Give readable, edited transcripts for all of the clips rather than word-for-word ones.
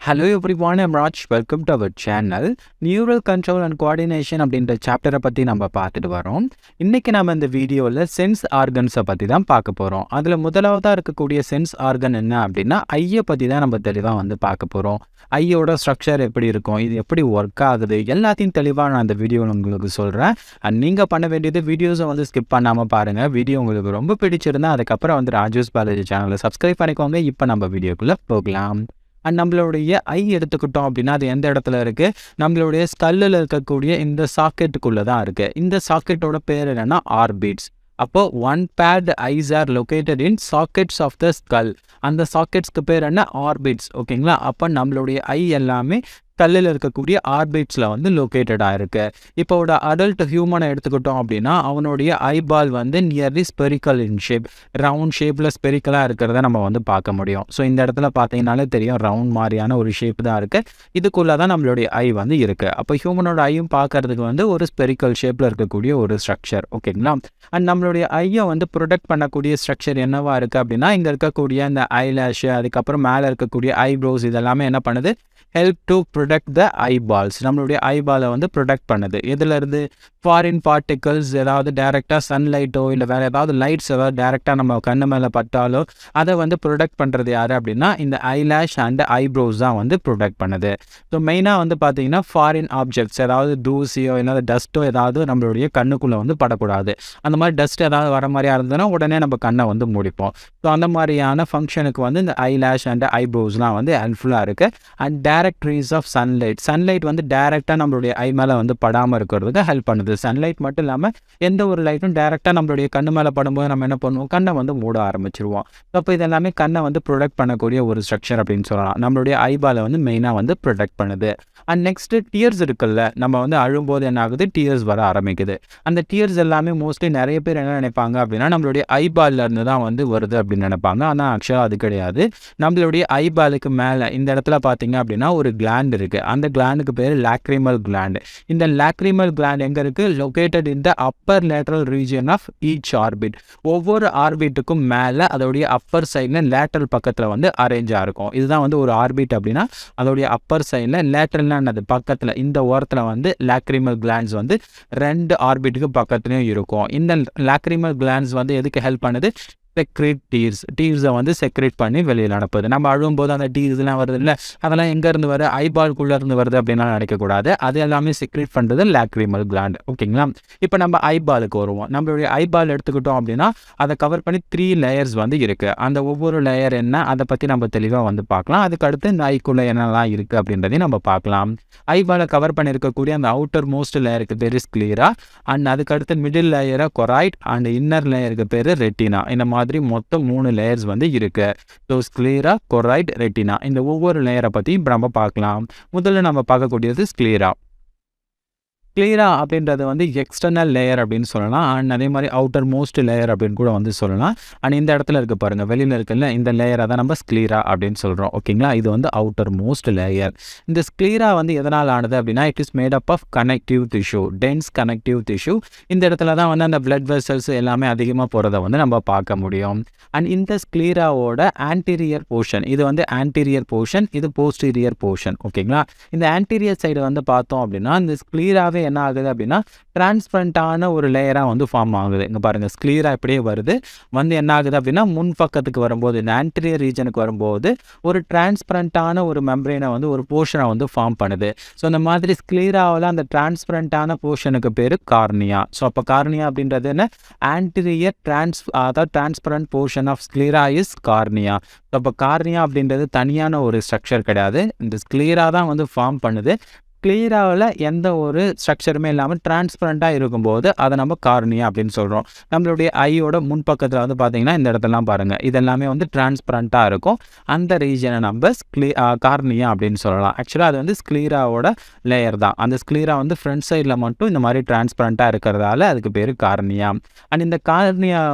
Hello everyone, I'm Raj. Welcome to our channel. Neural Control and Coordination அப்படின்ற சாப்டரை பற்றி நம்ம பார்த்துட்டு வரோம். இன்றைக்கி நம்ம இந்த வீடியோவில் சென்ஸ் ஆர்கன்ஸை பற்றி தான் பார்க்க போகிறோம். அதில் முதலாவதாக இருக்கக்கூடிய சென்ஸ் ஆர்கன் என்ன அப்படின்னா ஐயை பற்றி தான் நம்ம தெளிவாக பார்க்க போகிறோம். ஐயோட ஸ்ட்ரக்சர் எப்படி இருக்கும், இது எப்படி ஒர்க் ஆகுது, எல்லாத்தையும் தெளிவாக நான் அந்த வீடியோவில் உங்களுக்கு சொல்கிறேன். அண்ட் நீங்கள் பண்ண வேண்டியது வீடியோஸை ஸ்கிப் பண்ணாமல் பாருங்கள். வீடியோ உங்களுக்கு ரொம்ப பிடிச்சிருந்தா அதுக்கப்புறம் ராஜூஸ் பாலாஜி சேனலை சப்ஸ்கிரைப் பண்ணிக்கோங்க. இப்போ நம்ம வீடியோக்குள்ளே போகலாம். அண்ட் நம்மளுடைய ஐ எடுத்துக்கிட்டோம் அப்படின்னா அது எந்த இடத்துல இருக்குது, நம்மளுடைய ஸ்கல்லில் இருக்கக்கூடிய இந்த சாக்கெட்டுக்குள்ளே தான் இருக்குது. இந்த சாக்கெட்டோட பேர் என்னென்னா ஆர்பிட்ஸ். அப்போ one paired eyes are located in sockets of the skull. அந்த சாக்கெட்ஸ்க்கு பேர் என்ன, ஆர்பிட்ஸ். ஓகேங்களா? அப்போ நம்மளுடைய ஐ எல்லாமே கல்லில் இருக்கக்கூடிய ஆர்பிட்ஸில் லொக்கேட்டடாக இருக்குது. இப்போ ஒரு அடல்ட் ஹியூமனை எடுத்துக்கிட்டோம் அப்படின்னா அவனுடைய ஐபால் நியர்லி ஸ்பெரிக்கல் இன் ஷேப், ரவுண்ட் ஷேப்பில் ஸ்பெரிக்கலாக இருக்கிறத நம்ம பார்க்க முடியும். ஸோ இந்த இடத்துல பார்த்தீங்கன்னாலே தெரியும் ரவுண்ட் மாதிரியான ஒரு ஷேப் தான் இருக்குது. இதுக்குள்ளே தான் நம்மளுடைய ஐ இருக்குது. அப்போ ஹியூமனோட ஐயும் பார்க்கறதுக்கு ஒரு ஸ்பெரிக்கல் ஷேப்பில் இருக்கக்கூடிய ஒரு ஸ்ட்ரக்சர். ஓகேங்களா? அண்ட் நம்மளுடைய ஐயை ப்ரொடெக்ட் பண்ணக்கூடிய ஸ்ட்ரக்சர் என்னவா இருக்குது அப்படின்னா இங்கே இருக்கக்கூடிய இந்த ஐலேஷு, அதுக்கப்புறம் மேலே இருக்கக்கூடிய ஐப்ரோஸ், இதெல்லாமே என்ன பண்ணுது, help to protect the eyeballs. நம்மளுடைய ஐபாலை ப்ரொடெக்ட் பண்ணுது. இதிலிருந்து ஃபாரின் பார்ட்டிகல்ஸ் ஏதாவது டேரெக்டாக சன்லைட்டோ இல்லை வேறு ஏதாவது லைட்ஸ் ஏதாவது டேரெக்டாக நம்ம கண்ணு மேலே பட்டாலோ அதை ப்ரொடெக்ட் பண்ணுறது யார் அப்படின்னா இந்த ஐலேஷ் அண்ட் ஐப்ரோஸ் தான் ப்ரொடெக்ட் பண்ணுது. ஸோ மெயினாக பார்த்தீங்கன்னா ஃபாரின் ஆப்ஜெக்ட்ஸ் ஏதாவது தூசியோ இல்லை டஸ்ட்டோ ஏதாவது நம்மளுடைய கண்ணுக்குள்ளே படக்கூடாது. அந்த மாதிரி டஸ்ட் ஏதாவது வர மாதிரியா இருந்ததுன்னா உடனே நம்ம கண்ணை மூடிப்போம். ஸோ அந்த மாதிரியான ஃபங்க்ஷனுக்கு இந்த ஐலேஷ் அண்ட் ஐப்ரோஸ்லாம் ஹெல்ப்ஃபுல்லாக இருக்குது. And direct rays of sunlight டைரெக்டாக நம்மளுடைய ஐ மேலே படாமல் இருக்கிறதுக்கு ஹெல்ப் பண்ணுது. சன்லைட் மட்டும் இல்லாமல் எந்த ஒரு லைட்டும் டைரெக்டாக நம்மளுடைய கண்ணு மேலே படும்போது நம்ம என்ன பண்ணுவோம், கண்ணை மூட ஆரம்பிச்சிருவோம். அப்போ இதெல்லாமே கண்ணை ப்ரொடெக்ட் பண்ணக்கூடிய ஒரு ஸ்ட்ரக்சர் அப்படின்னு சொல்லலாம். நம்மளுடைய ஐபாலை மெயினாக ப்ரொடெக்ட் பண்ணுது. அண்ட் நெக்ஸ்ட்டு டியர்ஸ் இருக்குல்ல, நம்ம அழும்போது என்ன ஆகுது, டியர்ஸ் வர ஆரம்பிக்குது. அந்த டியர்ஸ் எல்லாமே மோஸ்ட்லி நிறைய பேர் என்ன நினைப்பாங்க அப்படின்னா நம்மளுடைய ஐபாலில் இருந்து தான் வருது அப்படின்னு நினைப்பாங்க. ஆனால் ஆக்சுவலாக அது கிடையாது. நம்மளுடைய ஐபாலுக்கு மேலே இந்த இடத்துல பார்த்தீங்க அப்படின்னா ஒரு கிளாண்ட் இருக்குது. அந்த கிளாண்டுக்கு பேர் லாக்ரிமல் கிளாண்டு. இந்த லாக்ரிமல் கிளாண்ட் எங்கே இருக்குது, located in the upper lateral region of each orbit. ஒவ்வொரு ஆர்பிட்டுக்கும் மேலே அதோடைய அப்பர் சைடில் லேட்டரல் பக்கத்தில் அரேஞ்சாக இருக்கும். இதுதான் ஒரு ஆர்பிட் அப்படின்னா அதோடைய அப்பர் சைடில் லேட்டரல் அது பக்கத்தில் இந்த ஓரத்தில் லாக்ரிமல் கிளாண்ட்ஸ் 2 ஆர்பிட்டுக்கு பக்கத்துலையும் இருக்கும். இந்த லாக்ரிமல் கிளாண்ட்ஸ் எதுக்கு ஹெல்ப் பண்ணுது, செக்ரேட் டீர்ஸை செக்ரேட் பண்ணி வெளியில் அனுப்புது. நம்ம அழும்போது அந்த டீர்ஸ்லாம் வருது இல்லை, அதெல்லாம் எங்கேருந்து வருது, ஐபால்குள்ளே இருந்து வருது அப்படின்லாம் நினைக்கக்கூடாது. அது எல்லாமே செக்ரேட் பண்ணுறது லாக்ரிமல் கிளாண்ட். ஓகேங்களா? இப்போ நம்ம ஐபாலுக்கு வருவோம். நம்மளுடைய ஐபால் எடுத்துக்கிட்டோம் அப்படின்னா அதை கவர் பண்ணி 3 லேயர்ஸ் இருக்குது. அந்த ஒவ்வொரு லேயர் என்ன அதை பற்றி நம்ம தெளிவாக பார்க்கலாம். அதுக்கு அடுத்து இந்த ஐக்குள்ளே என்னெல்லாம் இருக்குது அப்படின்றதையும் நம்ம பார்க்கலாம். ஐபாலை கவர் பண்ணியிருக்கக்கூடிய அந்த அவுட்டர் மோஸ்ட் லேயருக்கு பேர் ஸ்க்ளீரா, அண்ட் அதுக்கடுத்து மிடில் லேயரை கொராய்ட், அண்ட் இன்னர் லேயருக்கு பேர் ரெட்டினா. இந்த மாதிரி மொத்தம் 3 லேயர்ஸ் இருக்கு. ஸோ ஸ்க்ளீரா, கொராய்ட், ரெட்டினா, இந்த ஒவ்வொரு லேயரை பற்றி இப்போ நம்ம பார்க்கலாம். முதல்ல நம்ம பார்க்கக்கூடியது ஸ்க்ளீரா. ஸ்க்ளீரா அப்படின்றது எக்ஸ்டர்னல் லேயர் அப்படின்னு சொல்லலாம். அண்ட் அதே மாதிரி அவுட்டர் மோஸ்ட் லேயர் அப்படின்னு கூட சொல்லலாம். அண்ட் இந்த இடத்துல இருக்குது பாருங்கள், வெளியில் இருக்குல்ல, இந்த லேயரை தான் நம்ம ஸ்க்ளீரா அப்படின்னு சொல்கிறோம். ஓகேங்களா? இது அவுட்டர் மோஸ்ட் லேயர். இந்த ஸ்க்ளீரா எதனால் ஆனது அப்படின்னா it is made up of connective tissue, dense connective tissue. இந்த இடத்துல தான் அந்த பிளட் வெசல்ஸ் எல்லாமே அதிகமாக போகிறத நம்ம பார்க்க முடியும். அண்ட் இந்த ஸ்க்ளீராவோட ஆன்டீரியர் போர்ஷன், இது ஆன்டீரியர் போர்ஷன், இது போஸ்டீரியர் போர்ஷன். ஓகேங்களா? இந்த ஆன்டீரியர் சைடு பார்த்தோம் அப்படின்னா இந்த ஸ்க்ளீராவே என்ன ஆகுது அப்படின்னா டிரான்ஸ்பரண்டான ஒரு லேயராக ஃபார்ம் ஆகுது. இங்கே பாருங்கள், ஸ்க்ளீரா இப்படியே வருது. என்ன ஆகுது அப்படின்னா முன்பக்கத்துக்கு வரும்போது இந்த ஆன்டீரியர் ரீஜனுக்கு வரும்போது ஒரு டிரான்ஸ்பரண்டான ஒரு மெம்பரேனை ஒரு போர்ஷனை ஃபார்ம் பண்ணுது. ஸோ இந்த மாதிரி ஸ்க்ளீராவில் அந்த டிரான்ஸ்பரண்டான போர்ஷனுக்கு பேர் கார்னியா. ஸோ அப்போ கார்னியா அப்படின்றது என்ன, ஆன்டீரியர் அதாவது transparent portion of sclera is cornea. So அப்போ கார்னியா அப்படின்றது தனியான ஒரு ஸ்ட்ரக்சர் கிடையாது, இந்த ஸ்க்ளீரா தான் ஃபார்ம் பண்ணுது. கிளியராவில் எந்த ஒரு ஸ்ட்ரக்சருமே இல்லாமல் டிரான்ஸ்பரண்ட்டாக இருக்கும்போது அதை நம்ம கார்னியா அப்படின்னு சொல்கிறோம். நம்மளுடைய ஐயோட முன்பக்கத்தில் பார்த்தீங்கன்னா இந்த இடத்துலாம் பாருங்கள், இதெல்லாமே டிரான்ஸ்பரண்ட்டாக இருக்கும். அந்த ரீஜனை நம்ம கார்னியா அப்படின்னு சொல்லலாம். ஆக்சுவலாக அது ஸ்க்ளீராவோட லேயர் தான். அந்த ஸ்க்ளீரா ஃப்ரண்ட் சைடில் மட்டும் இந்த மாதிரி டிரான்ஸ்பரண்ட்டாக இருக்கிறதால அதுக்கு பேர் கார்னியா. அண்ட் இந்த கார்னியா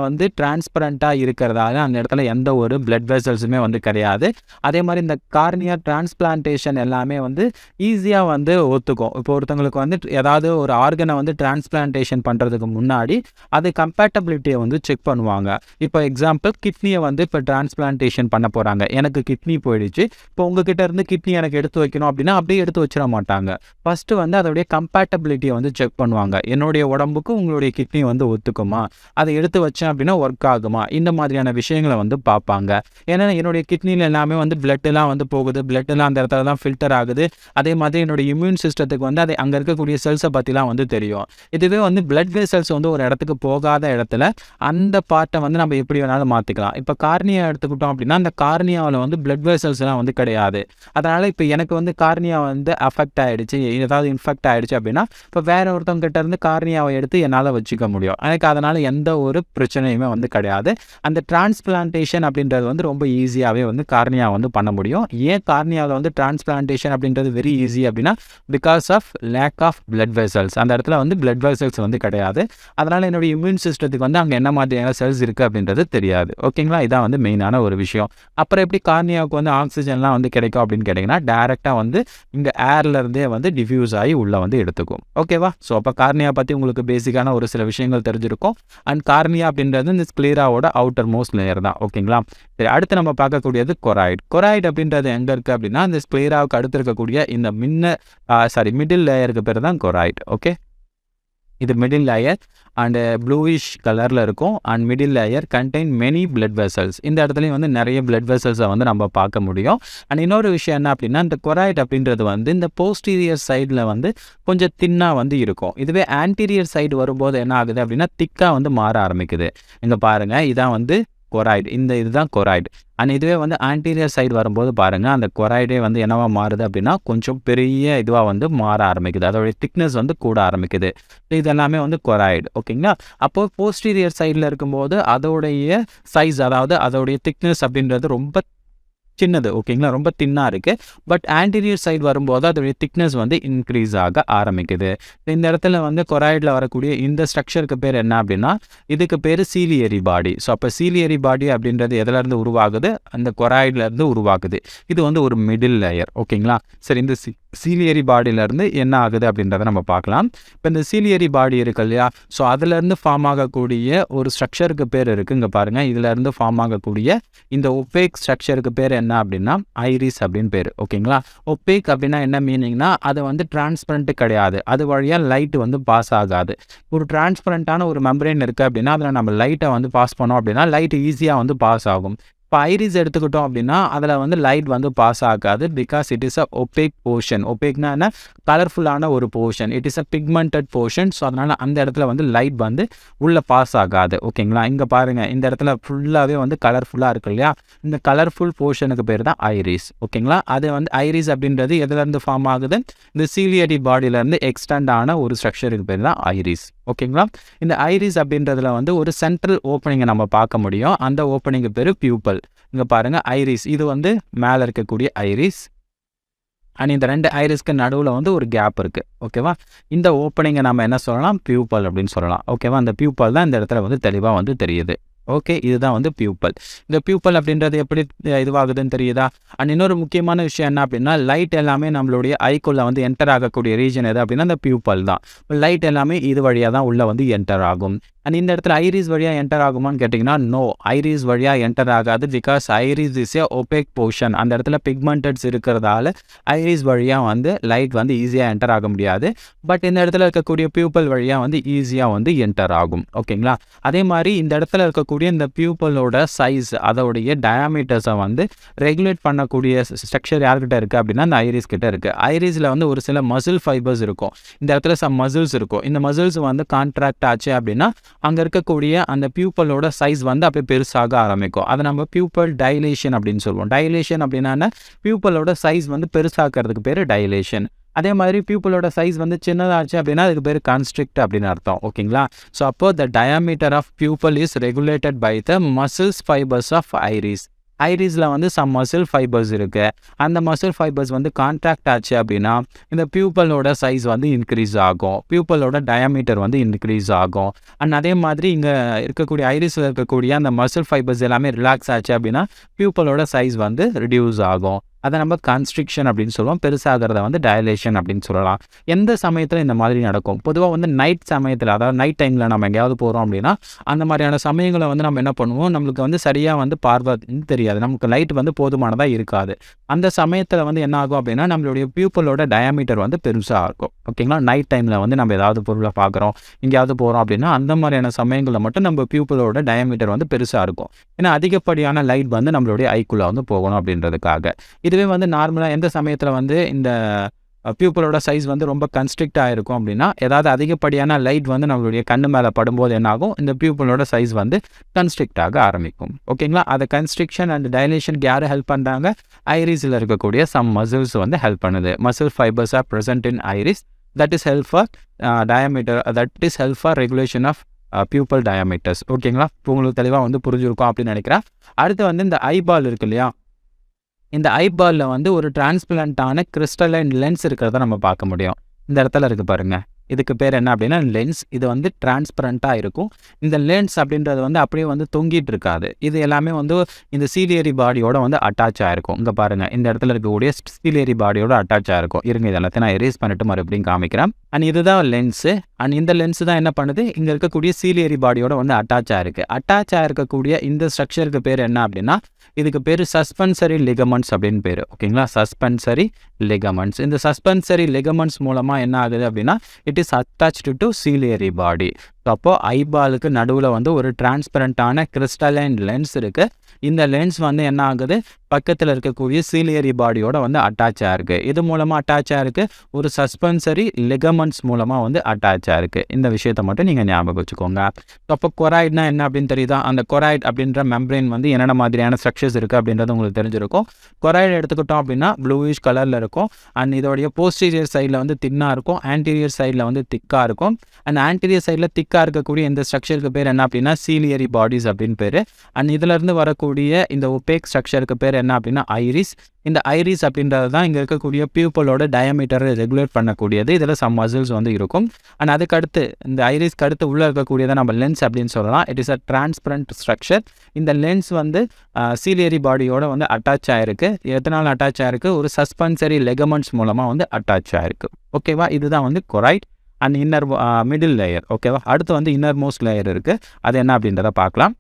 டிரான்ஸ்பரண்ட்டாக இருக்கிறதால அந்த இடத்துல எந்த ஒரு பிளட் வெசல்ஸுமே கிடையாது. அதே மாதிரி இந்த கார்னியா டிரான்ஸ்பிளான்டேஷன் எல்லாமே ஈஸியாக ஒத்துக்கும். இப்போ ஒருத்தவங்களுக்கு வந்து ஏதாவது ஒரு ஆர்கனை வந்து டிரான்ஸ்பிளான்டேஷன் பண்ணுறதுக்கு முன்னாடி அது கம்பேட்டபிலிட்டியை வந்து செக் பண்ணுவாங்க. இப்போ எக்ஸாம்பிள் கிட்னியை வந்து இப்போ டிரான்ஸ்பிளான்டேஷன் பண்ண போகிறாங்க. எனக்கு கிட்னி போயிடுச்சு. இப்போ உங்ககிட்ட இருந்து கிட்னி எனக்கு எடுத்து வைக்கணும் அப்படின்னா அப்படியே எடுத்து வச்சிட மாட்டாங்க. ஃபஸ்ட்டு வந்து அதோடைய கம்பேட்டபிலிட்டியை வந்து செக் பண்ணுவாங்க. என்னுடைய உடம்புக்கு உங்களுடைய கிட்னி வந்து ஒத்துக்குமா, அதை எடுத்து வச்சேன் அப்படின்னா ஒர்க் ஆகுமா, இந்த மாதிரியான விஷயங்களை வந்து பார்ப்பாங்க. ஏன்னா என்னுடைய கிட்னியில் எல்லாமே வந்து பிளட்டெல்லாம் வந்து போகுது, பிளட்டெல்லாம் அந்த இடத்துல தான் ஃபில்டர் ஆகுது. அதே மாதிரி என்னுடைய இம்யூன் சிஸ்டத்துக்கு வந்து அது அங்கே இருக்கக்கூடிய செல்ஸை பற்றிலாம் வந்து தெரியும். இதுவே வந்து பிளட் வெசல்ஸ் வந்து ஒரு இடத்துக்கு போகாத இடத்துல அந்த பார்ட்டை வந்து நம்ம எப்படி வேணாலும் மாற்றிக்கலாம். இப்போ கார்னியா எடுத்துக்கிட்டோம் அப்படின்னா அந்த கார்னியாவில் வந்து பிளட் வெசல்ஸ்லாம் வந்து கிடையாது. அதனால் இப்போ எனக்கு வந்து கார்னியா வந்து அஃபெக்ட் ஆகிடுச்சு, ஏதாவது இன்ஃபெக்ட் ஆகிடுச்சு அப்படின்னா இப்போ வேற ஒருத்தவங்க கிட்ட இருந்து கார்னியாவை எடுத்து என்னால் வச்சுக்க முடியும். எனக்கு அதனால் எந்த ஒரு பிரச்சனையுமே வந்து கிடையாது. அந்த டிரான்ஸ்பிளான்டேஷன் அப்படின்றது வந்து ரொம்ப ஈஸியாகவே வந்து கார்னியா வந்து பண்ண முடியும். ஏன் கார்னியாவில் வந்து டிரான்ஸ்பிளான்டேஷன் அப்படின்றது வெரி ஈஸி அப்படின்னா because of lack of blood vessels. அந்த இடத்துல வந்து பிளட் வெசல்ஸ் வந்து கிடையாது. அதனால் என்னுடைய இம்யூன் சிஸ்டத்துக்கு வந்து அங்கே என்ன மாதிரியான செல்ஸ் இருக்குது அப்படின்றது தெரியாது. ஓகேங்களா, இதான் வந்து மெயினான ஒரு விஷயம். அப்புறம் எப்படி கார்னியாவுக்கு வந்து ஆக்சிஜன்லாம் வந்து கிடைக்கும் அப்படின்னு கேட்டிங்கன்னா டேரெக்டாக வந்து இங்கே ஏர்லேருந்தே வந்து டிஃப்யூஸ் ஆகி உள்ளே வந்து எடுத்துக்கும். ஓகேவா, ஸோ அப்போ கார்னியா பற்றி உங்களுக்கு பேசிக்கான ஒரு சில விஷயங்கள் தெரிஞ்சிருக்கும். அண்ட் கார்னியா அப்படின்றது இந்த ஸ்க்ளீராவோட அவுட்டர் மோஸ்ட் லேயர் தான். ஓகேங்களா, சரி, அடுத்து நம்ம பார்க்கக்கூடியது கொராய்டு. கொராய்டு அப்படின்றது எங்கே இருக்குது அப்படின்னா இந்த ஸ்க்ளீராவுக்கு அடுத்து இருக்கக்கூடிய இந்த மிடில் லேயருக்கு பேர் தான் கொராய்டு. ஓகே, இது மிடில் லேயர் அண்டு ப்ளூயிஷ் கலரில் இருக்கும். And middle layer contain many blood vessels. இந்த இடத்துலையும் வந்து நிறைய பிளட் வெசல்ஸை வந்து நம்ம பார்க்க முடியும். அண்ட் இன்னொரு விஷயம் என்ன அப்படின்னா இந்த கொராய்டு அப்படின்றது வந்து இந்த போஸ்டீரியர் சைடில் வந்து கொஞ்சம் தின்னாக வந்து இருக்கும். இதுவே ஆன்டீரியர் சைடு வரும்போது என்ன ஆகுது அப்படின்னா திக்காக வந்து மாற ஆரம்பிக்குது. இங்கே பாருங்கள், இதான் வந்து கொராய்டு. இதுதான் கொராய்டு. அண்ட் இதுவே வந்து ஆன்டீரியர் சைடு வரும்போது பாருங்கள் அந்த கொராய்டே வந்து என்னவா மாறுது அப்படின்னா கொஞ்சம் பெரிய இதுவாக வந்து மாற ஆரம்பிக்குது. அதோடைய திக்னஸ் வந்து கூட ஆரம்பிக்குது. இது எல்லாமே வந்து கொராய்டு. ஓகேங்களா, அப்போது போஸ்டீரியர் சைடில் இருக்கும்போது அதோடைய சைஸ், அதாவது அதோடைய திக்னஸ் அப்படின்றது ரொம்ப சின்னது. ஓகேங்களா, ரொம்ப தின்னாக இருக்குது. பட் ஆன்டீரியர் சைடு வரும்போது அதோடைய திக்னஸ் வந்து இன்க்ரீஸ் ஆக ஆரம்பிக்குது. இந்த இடத்துல வந்து கொராய்டில் வரக்கூடிய இந்த ஸ்ட்ரக்சருக்கு பேர் என்ன அப்படின்னா இதுக்கு பேர் சீலியரி பாடி. ஸோ அப்போ சீலியரி பாடி அப்படின்றது எதுலேருந்து உருவாகுது, அந்த கொராய்டிலேருந்து உருவாகுது. இது வந்து ஒரு மிடில் லேயர். ஓகேங்களா, சரி, இந்த சீலியரி பாடியிலேருந்து என்ன ஆகுது அப்படின்றத நம்ம பார்க்கலாம். இப்போ இந்த சீலியரி பாடி இருக்கு இல்லையா, ஸோ அதிலேருந்து ஃபார்ம் ஆகக்கூடிய ஒரு ஸ்ட்ரக்சருக்கு பேர் இருக்குது. இங்கே பாருங்கள், இதிலேருந்து ஃபார்ம் ஆகக்கூடிய இந்த ஒப்பேக் ஸ்ட்ரக்சருக்கு பேர் என்ன அப்படின்னா ஐரிஸ் அப்படின்னு பேர். ஓகேங்களா, ஒப்பேக் அப்படின்னா என்ன மீனிங்னா அது வந்து டிரான்ஸ்பரண்ட் கிடையாது, அது வழியாக லைட் வந்து பாஸ் ஆகாது. ஒரு டிரான்ஸ்பரண்ட்டான ஒரு மெம்பரேன் இருக்குது அப்படின்னா அதில் நம்ம லைட்டை வந்து பாஸ் பண்ணோம் அப்படின்னா லைட் ஈஸியாக வந்து பாஸ் ஆகும். இப்போ ஐரிஸ் எடுத்துக்கிட்டோம் அப்படின்னா அதில் வந்து லைட் வந்து பாஸ் ஆகாது. Because it is a opaque portion. ஒப்பேக்னா என்ன, கலர்ஃபுல்லான ஒரு portion. It is a pigmented portion. So அதனால் அந்த இடத்துல வந்து லைட் வந்து உள்ளே பாஸ் ஆகாது. ஓகேங்களா, இங்கே பாருங்கள், இந்த இடத்துல ஃபுல்லாகவே வந்து கலர்ஃபுல்லாக இருக்கு இல்லையா, இந்த கலர்ஃபுல் போர்ஷனுக்கு பேர் தான் ஐரிஸ். ஓகேங்களா, அது வந்து ஐரிஸ் அப்படின்றது எதுலேருந்து ஃபார்ம் ஆகுது, இந்த சீலியரி பாடியிலேருந்து எக்ஸ்டெண்ட் ஆன ஒரு ஸ்ட்ரக்சருக்கு பேர் தான் ஐரிஸ். ஓகேங்களா, இந்த ஐரிஸ் அப்படின்றதுல வந்து ஒரு சென்ட்ரல் ஓப்பனிங்கை நம்ம பார்க்க முடியும். அந்த ஓப்பனிங்கு பேர் பியூப்பல். இங்கே பாருங்கள், ஐரிஸ் இது வந்து மேலே இருக்கக்கூடிய ஐரிஸ். அண்ட் இந்த ரெண்டு ஐரிஸ்க்கு நடுவில் வந்து ஒரு கேப் இருக்குது. ஓகேவா, இந்த ஓப்பனிங்கை நம்ம என்ன சொல்லலாம், பியூப்பல் அப்படின்னு சொல்லலாம். ஓகேவா, அந்த பியூப்பல் தான் இந்த இடத்துல வந்து தெளிவாக வந்து தெரியுது. ஓகே, இதுதான் வந்து பியூப்பல். இந்த பியூப்பல் அப்படின்றது எப்படி இதுவாகுதுன்னு தெரியுதா? அண்ட் இன்னொரு முக்கியமான விஷயம் என்ன அப்படின்னா லைட் எல்லாமே நம்மளுடைய ஐக்குள்ளே வந்து என்டர் ஆகக்கூடிய ரீஜன் எது அப்படின்னா அந்த பியூப்பல் தான். லைட் எல்லாமே இது வழியாக தான் உள்ளே வந்து என்டர் ஆகும். அண்ட் இந்த இடத்துல ஐரிஸ் வழியாக என்டர் ஆகுமான்னு கேட்டிங்கன்னா நோ, ஐரிஸ் வழியாக என்டர் ஆகாது. Because iris is a opaque portion. அந்த இடத்துல பிக்மெண்டட்ஸ் இருக்கிறதால ஐரிஸ் வழியாக வந்து லைட் வந்து ஈஸியாக என்டர் ஆக முடியாது. பட் இந்த இடத்துல இருக்கக்கூடிய பியூப்பல் வழியாக வந்து ஈஸியாக வந்து என்டர் ஆகும். ஓகேங்களா, அதே மாதிரி இந்த இடத்துல இருக்கக்கூடிய இந்த பியூப்பலோட சைஸ், அதோடைய டயாமீட்டர்ஸை வந்து ரெகுலேட் பண்ணக்கூடிய ஸ்ட்ரக்சர் யார்கிட்ட இருக்குது அப்படின்னா அந்த ஐரிஸ் கிட்ட இருக்குது. ஐரிஸில் வந்து ஒரு சில மசில் ஃபைபர்ஸ் இருக்கும். இந்த இடத்துல சம் மசில்ஸ் இருக்கும். இந்த மசில்ஸ் வந்து கான்ட்ராக்ட் ஆச்சு அப்படின்னா அங்கே இருக்கக்கூடிய அந்த பியூப்பலோட சைஸ் வந்து அப்படியே பெருசாக ஆரம்பிக்கும். அதை நம்ம பியூப்பல் டைலேஷன் அப்படின்னு சொல்லுவோம். டைலேஷன் அப்படின்னா பியூப்பலோட சைஸ் வந்து பெருசாக்கிறதுக்கு பேர் டைலேஷன். அதே மாதிரி பியூப்பலோட சைஸ் வந்து சின்னதாச்சு அப்படின்னா அதுக்கு பேர் கான்ஸ்ட்ரிக்ட் அப்படின்னு அர்த்தம். ஓகேங்களா, ஸோ அப்போ the diameter of pupil is regulated by the muscles fibres of iris. ஐரிஸில் வந்து சம் மசில் ஃபைபர்ஸ் இருக்குது. அந்த மசில் ஃபைபர்ஸ் வந்து கான்ட்ராக்ட் ஆச்சு அப்படின்னா இந்த பியூப்பலோட சைஸ் வந்து இன்க்ரீஸ் ஆகும், பியூப்பலோட டயாமீட்டர் வந்து இன்க்ரீஸ் ஆகும். அண்ட் அதே மாதிரி இங்கே இருக்கக்கூடிய ஐரிஸில் இருக்கக்கூடிய அந்த மசில் ஃபைபர்ஸ் எல்லாமே ரிலாக்ஸ் ஆச்சு அப்படின்னா பியூப்பலோட சைஸ் வந்து ரிடியூஸ் ஆகும். அதை நம்ம கன்ஸ்ட்ரிக்ஷன் அப்படின்னு சொல்லுவோம். பெருசாகிறத வந்து டைலேஷன் அப்படின்னு சொல்லலாம். எந்த சமயத்தில் இந்த மாதிரி நடக்கும்? பொதுவாக வந்து நைட் சமயத்தில், அதாவது நைட் டைமில் நம்ம எங்கேயாவது போகிறோம் அப்படின்னா அந்த மாதிரியான சமயங்களை வந்து நம்ம என்ன பண்ணுவோம், நம்மளுக்கு வந்து சரியாக வந்து பார்வை தெரியாது, நமக்கு லைட் வந்து போதுமானதாக இருக்காது. அந்த சமயத்தில் வந்து என்ன ஆகும் அப்படின்னா நம்மளுடைய பியூப்பிளோட டயாமீட்டர் வந்து பெருசாக இருக்கும். ஓகேங்களா? நைட் டைமில் வந்து நம்ம ஏதாவது பொருளை பார்க்குறோம், எங்கேயாவது போகிறோம் அப்படின்னா அந்த மாதிரியான சமயங்களில் மட்டும் நம்ம பியூப்பிளோட டயாமீட்டர் வந்து பெருசாக இருக்கும். ஏன்னா அதிகப்படியான லைட் வந்து நம்மளுடைய ஐக்குள்ளே வந்து போகணும் அப்படின்றதுக்காக. இதுவே வந்து நார்மலாக எந்த சமயத்தில் வந்து இந்த பியூப்பிளோட சைஸ் வந்து ரொம்ப கன்ஸ்ட்ரிக்ட் ஆகிருக்கும் அப்படின்னா, ஏதாவது அதிகப்படியான லைட் வந்து நம்மளுடைய கண்ணு மேலே படும்போது என்னாகும், இந்த பியூப்பிளோட சைஸ் வந்து கன்ஸ்ட்ரிக்ட் ஆக ஆரம்பிக்கும். ஓகேங்களா? அதை கன்ஸ்ட்ரிக்ஷன் அண்ட் டைலேஷனுக்கு யார் ஹெல்ப் பண்ணுறாங்க? ஐரிஸில் இருக்கக்கூடிய சம் மசில்ஸ் வந்து ஹெல்ப் பண்ணுது. Muscle fibres are present in iris that is help for diameter, that is help for regulation of pupil diameters. ஓகேங்களா? உங்களுக்கு தெளிவாக வந்து புரிஞ்சிருக்கும் அப்படின்னு நினைக்கிறேன். அடுத்து வந்து இந்த ஐபால் இருக்கு இல்லையா, இந்த ஐபாலில் வந்து ஒரு டிரான்ஸ்பிளண்டான கிறிஸ்டலைன் லென்ஸ் இருக்கிறத நம்ம பார்க்க முடியும். இந்த இடத்துல இருக்குது பாருங்கள், இதுக்கு பேர் என்ன அப்படின்னா லென்ஸ். இது வந்து டிரான்ஸ்பரண்ட்டாக இருக்கும். இந்த லென்ஸ் அப்படின்றது வந்து அப்படியே வந்து தொங்கிட்டு இருக்காது. இது எல்லாமே வந்து இந்த சீலியரி பாடியோட வந்து அட்டாச் ஆகிருக்கும். இங்கே பாருங்கள், இந்த இடத்துல இருக்கக்கூடிய சீலியரி பாடியோட அட்டாச் ஆகிருக்கும். இருங்க, இது எல்லாத்தையும் நான் எரேஸ் பண்ணிட்டு மறுபடியும் காமிக்கிறேன். அண்ட் இதுதான் லென்ஸு. அண்ட் இந்த லென்ஸ் தான் என்ன பண்ணுது, இங்கே இருக்கக்கூடிய சீலியரி பாடியோட வந்து அட்டாச் ஆகிருக்கு. அட்டாச் ஆகிருக்கக்கூடிய இந்த ஸ்ட்ரக்சருக்கு பேர் என்ன அப்படின்னா, இதுக்கு பேர் சஸ்பென்சரி லிகமெண்ட்ஸ் அப்படின்னு பேர். ஓகேங்களா? சஸ்பென்சரி லிகமெண்ட்ஸ். இந்த சஸ்பென்சரி லிகமெண்ட்ஸ் மூலமாக என்ன ஆகுது அப்படின்னா, it is attached to ciliary body. So அப்போது ஐபாலுக்கு நடுவில் வந்து ஒரு டிரான்ஸ்பரண்ட்டான கிறிஸ்டலைன் லென்ஸ் இருக்குது. இந்த லென்ஸ் வந்து என்ன ஆகுது, பக்கத்தில் இருக்கக்கூடிய சீலியரி பாடியோட வந்து அட்டாச் ஆகிருக்கு. இது மூலமாக அட்டாச் ஆகிருக்கு, ஒரு சஸ்பென்சரி லிகமெண்ட்ஸ் மூலமாக வந்து அட்டாச் ஆகிருக்கு. இந்த விஷயத்தை மட்டும் நீங்கள் ஞாபகம் வச்சுக்கோங்க. ஸோ அப்போ கொராய்ட்னா என்ன அப்படின்னு தெரியுதா? அந்த கொராய்ட் அப்படின்ற மெம்பரேன் வந்து என்னென்ன மாதிரியான ஸ்ட்ரக்சர்ஸ் இருக்குது அப்படின்றது உங்களுக்கு தெரிஞ்சிருக்கும். கொராய்டு எடுத்துக்கிட்டோம் அப்படின்னா ப்ளூயிஷ் கலரில் இருக்கும். அண்ட் இதோடைய போஸ்டீரியர் சைடில் வந்து தின்னாக இருக்கும், ஆன்டீரியர் சைடில் வந்து திக்காக இருக்கும். அண்ட் ஆன்டீரியர் சைடில் திக்காக இருக்கக்கூடிய இந்த ஸ்ட்ரக்சருக்கு பேர் என்ன அப்படின்னா சீலியரி பாடிஸ் அப்படின்னு பேர். அண்ட் இதிலிருந்து வரக்கூடிய இந்த ஒபேக் ஸ்ட்ரக்சருக்கு பேர் என்ன அப்படின்னா ஐரிஸ். இந்த ஐரிஸ் அப்படின்றது தான் இங்கே இருக்கக்கூடிய பியூப்பிளோட டயாமீட்டரை ரெகுலேட் பண்ணக்கூடியது. இதில் சம் மசில்ஸ் வந்து இருக்கும். அண்ட் அதுக்கடுத்து இந்த ஐரிஸ்க்கு அடுத்து உள்ளே இருக்கக்கூடியதை நம்ம லென்ஸ் அப்படின்னு சொல்லலாம். It is a transparent structure. இந்த லென்ஸ் வந்து சீலியரி பாடியோட வந்து அட்டாச் ஆகிருக்கு. எதனால் அட்டாச் ஆகிருக்கு? ஒரு சஸ்பென்சரி லெகமெண்ட்ஸ் மூலமாக வந்து அட்டாச் ஆகிருக்கு. ஓகேவா? இதுதான் வந்து கொராய்ட் அண்ட் இன்னர் மிடில் லேயர். ஓகேவா? அடுத்து வந்து இன்னர் மோஸ்ட் லேயர் இருக்குது. அது என்ன அப்படின்றத பார்க்கலாம்.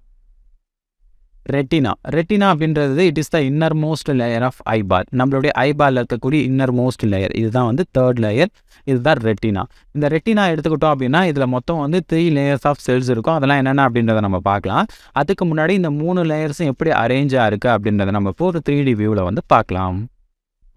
ரெட்டினா. ரெட்டினா அப்படின்றது it is the inner most layer of eyeball. நம்மளுடைய ஐபாலில் இருக்கக்கூடிய இன்னர் மோஸ்ட் லேயர், இதுதான் வந்து தேர்ட் லேயர். இதுதான் ரெட்டினா. இந்த ரெட்டினா எடுத்துக்கிட்டோம் அப்படின்னா இதில் மொத்தம் வந்து 3 லேயர்ஸ் ஆஃப் செல்ஸ் இருக்கும். அதெல்லாம் என்னென்ன அப்படின்றத நம்ம பார்க்கலாம். அதுக்கு முன்னாடி இந்த 3 லேயர்ஸும் எப்படி அரேஞ்சாக இருக்குது அப்படின்றத நம்ம இப்போ ஒரு 3D வியூவில் வந்து பார்க்கலாம்.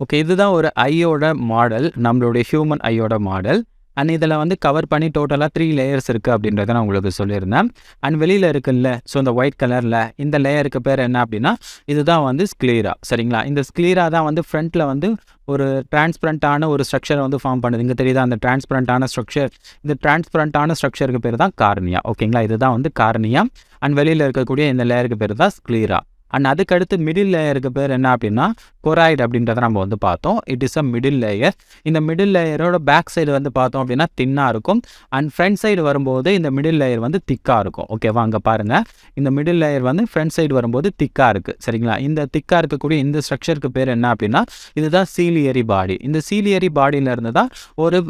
ஓகே, இதுதான் ஒரு ஐயோட மாடல், நம்மளுடைய ஹியூமன் ஐயோட மாடல். அண்ட் இதில் வந்து கவர் பண்ணி டோட்டலாக 3 லேயர்ஸ் இருக்குது அப்படின்றத நான் உங்களுக்கு சொல்லியிருந்தேன். அண்ட் வெளியில் இருக்குல்ல, ஸோ இந்த ஒயிட் கலரில் இந்த லேயருக்கு பேர் என்ன அப்படின்னா இதுதான் வந்து ஸ்க்ளீரா. சரிங்களா? இந்த ஸ்க்ளீரா தான் வந்து ஃப்ரண்ட்டில் வந்து ஒரு டிரான்ஸ்பரண்ட்டான ஒரு ஸ்ட்ரக்சரை வந்து ஃபார்ம் பண்ணுது. இங்கே தெரியுதா அந்த டிரான்ஸ்பரண்ட்டான ஸ்ட்ரக்சர்? இந்த டிரான்ஸ்பரண்ட்டான ஸ்ட்ரக்சருக்கு பேர் தான் கார்னியா. ஓகேங்களா? இதுதான் வந்து கார்னியா. அண்ட் வெளியில் இருக்கக்கூடிய இந்த லேயருக்கு பேர் தான் ஸ்க்ளீரா. அண்ட் அதுக்கடுத்து மிடில் லேயருக்கு பேர் என்ன அப்படின்னா கொராய்டு அப்படின்றத நம்ம வந்து பார்த்தோம். It is a middle layer. இந்த மிடில் லேயரோட பேக் சைடு வந்து பார்த்தோம் அப்படின்னா தின்னாக இருக்கும். அண்ட் ஃப்ரண்ட் சைடு வரும்போது இந்த மிடில் லேயர் வந்து திக்காக இருக்கும். ஓகேவா? அங்கே பாருங்கள், இந்த மிடில் லேயர் வந்து ஃப்ரண்ட் சைடு வரும்போது திக்காக இருக்குது. சரிங்களா? இந்த திக்காக இருக்கக்கூடிய இந்த ஸ்ட்ரக்சருக்கு பேர் என்ன அப்படின்னா இதுதான் சீலியரி பாடி. இந்த சீலியரி பாடியிலேருந்து தான் ஒரு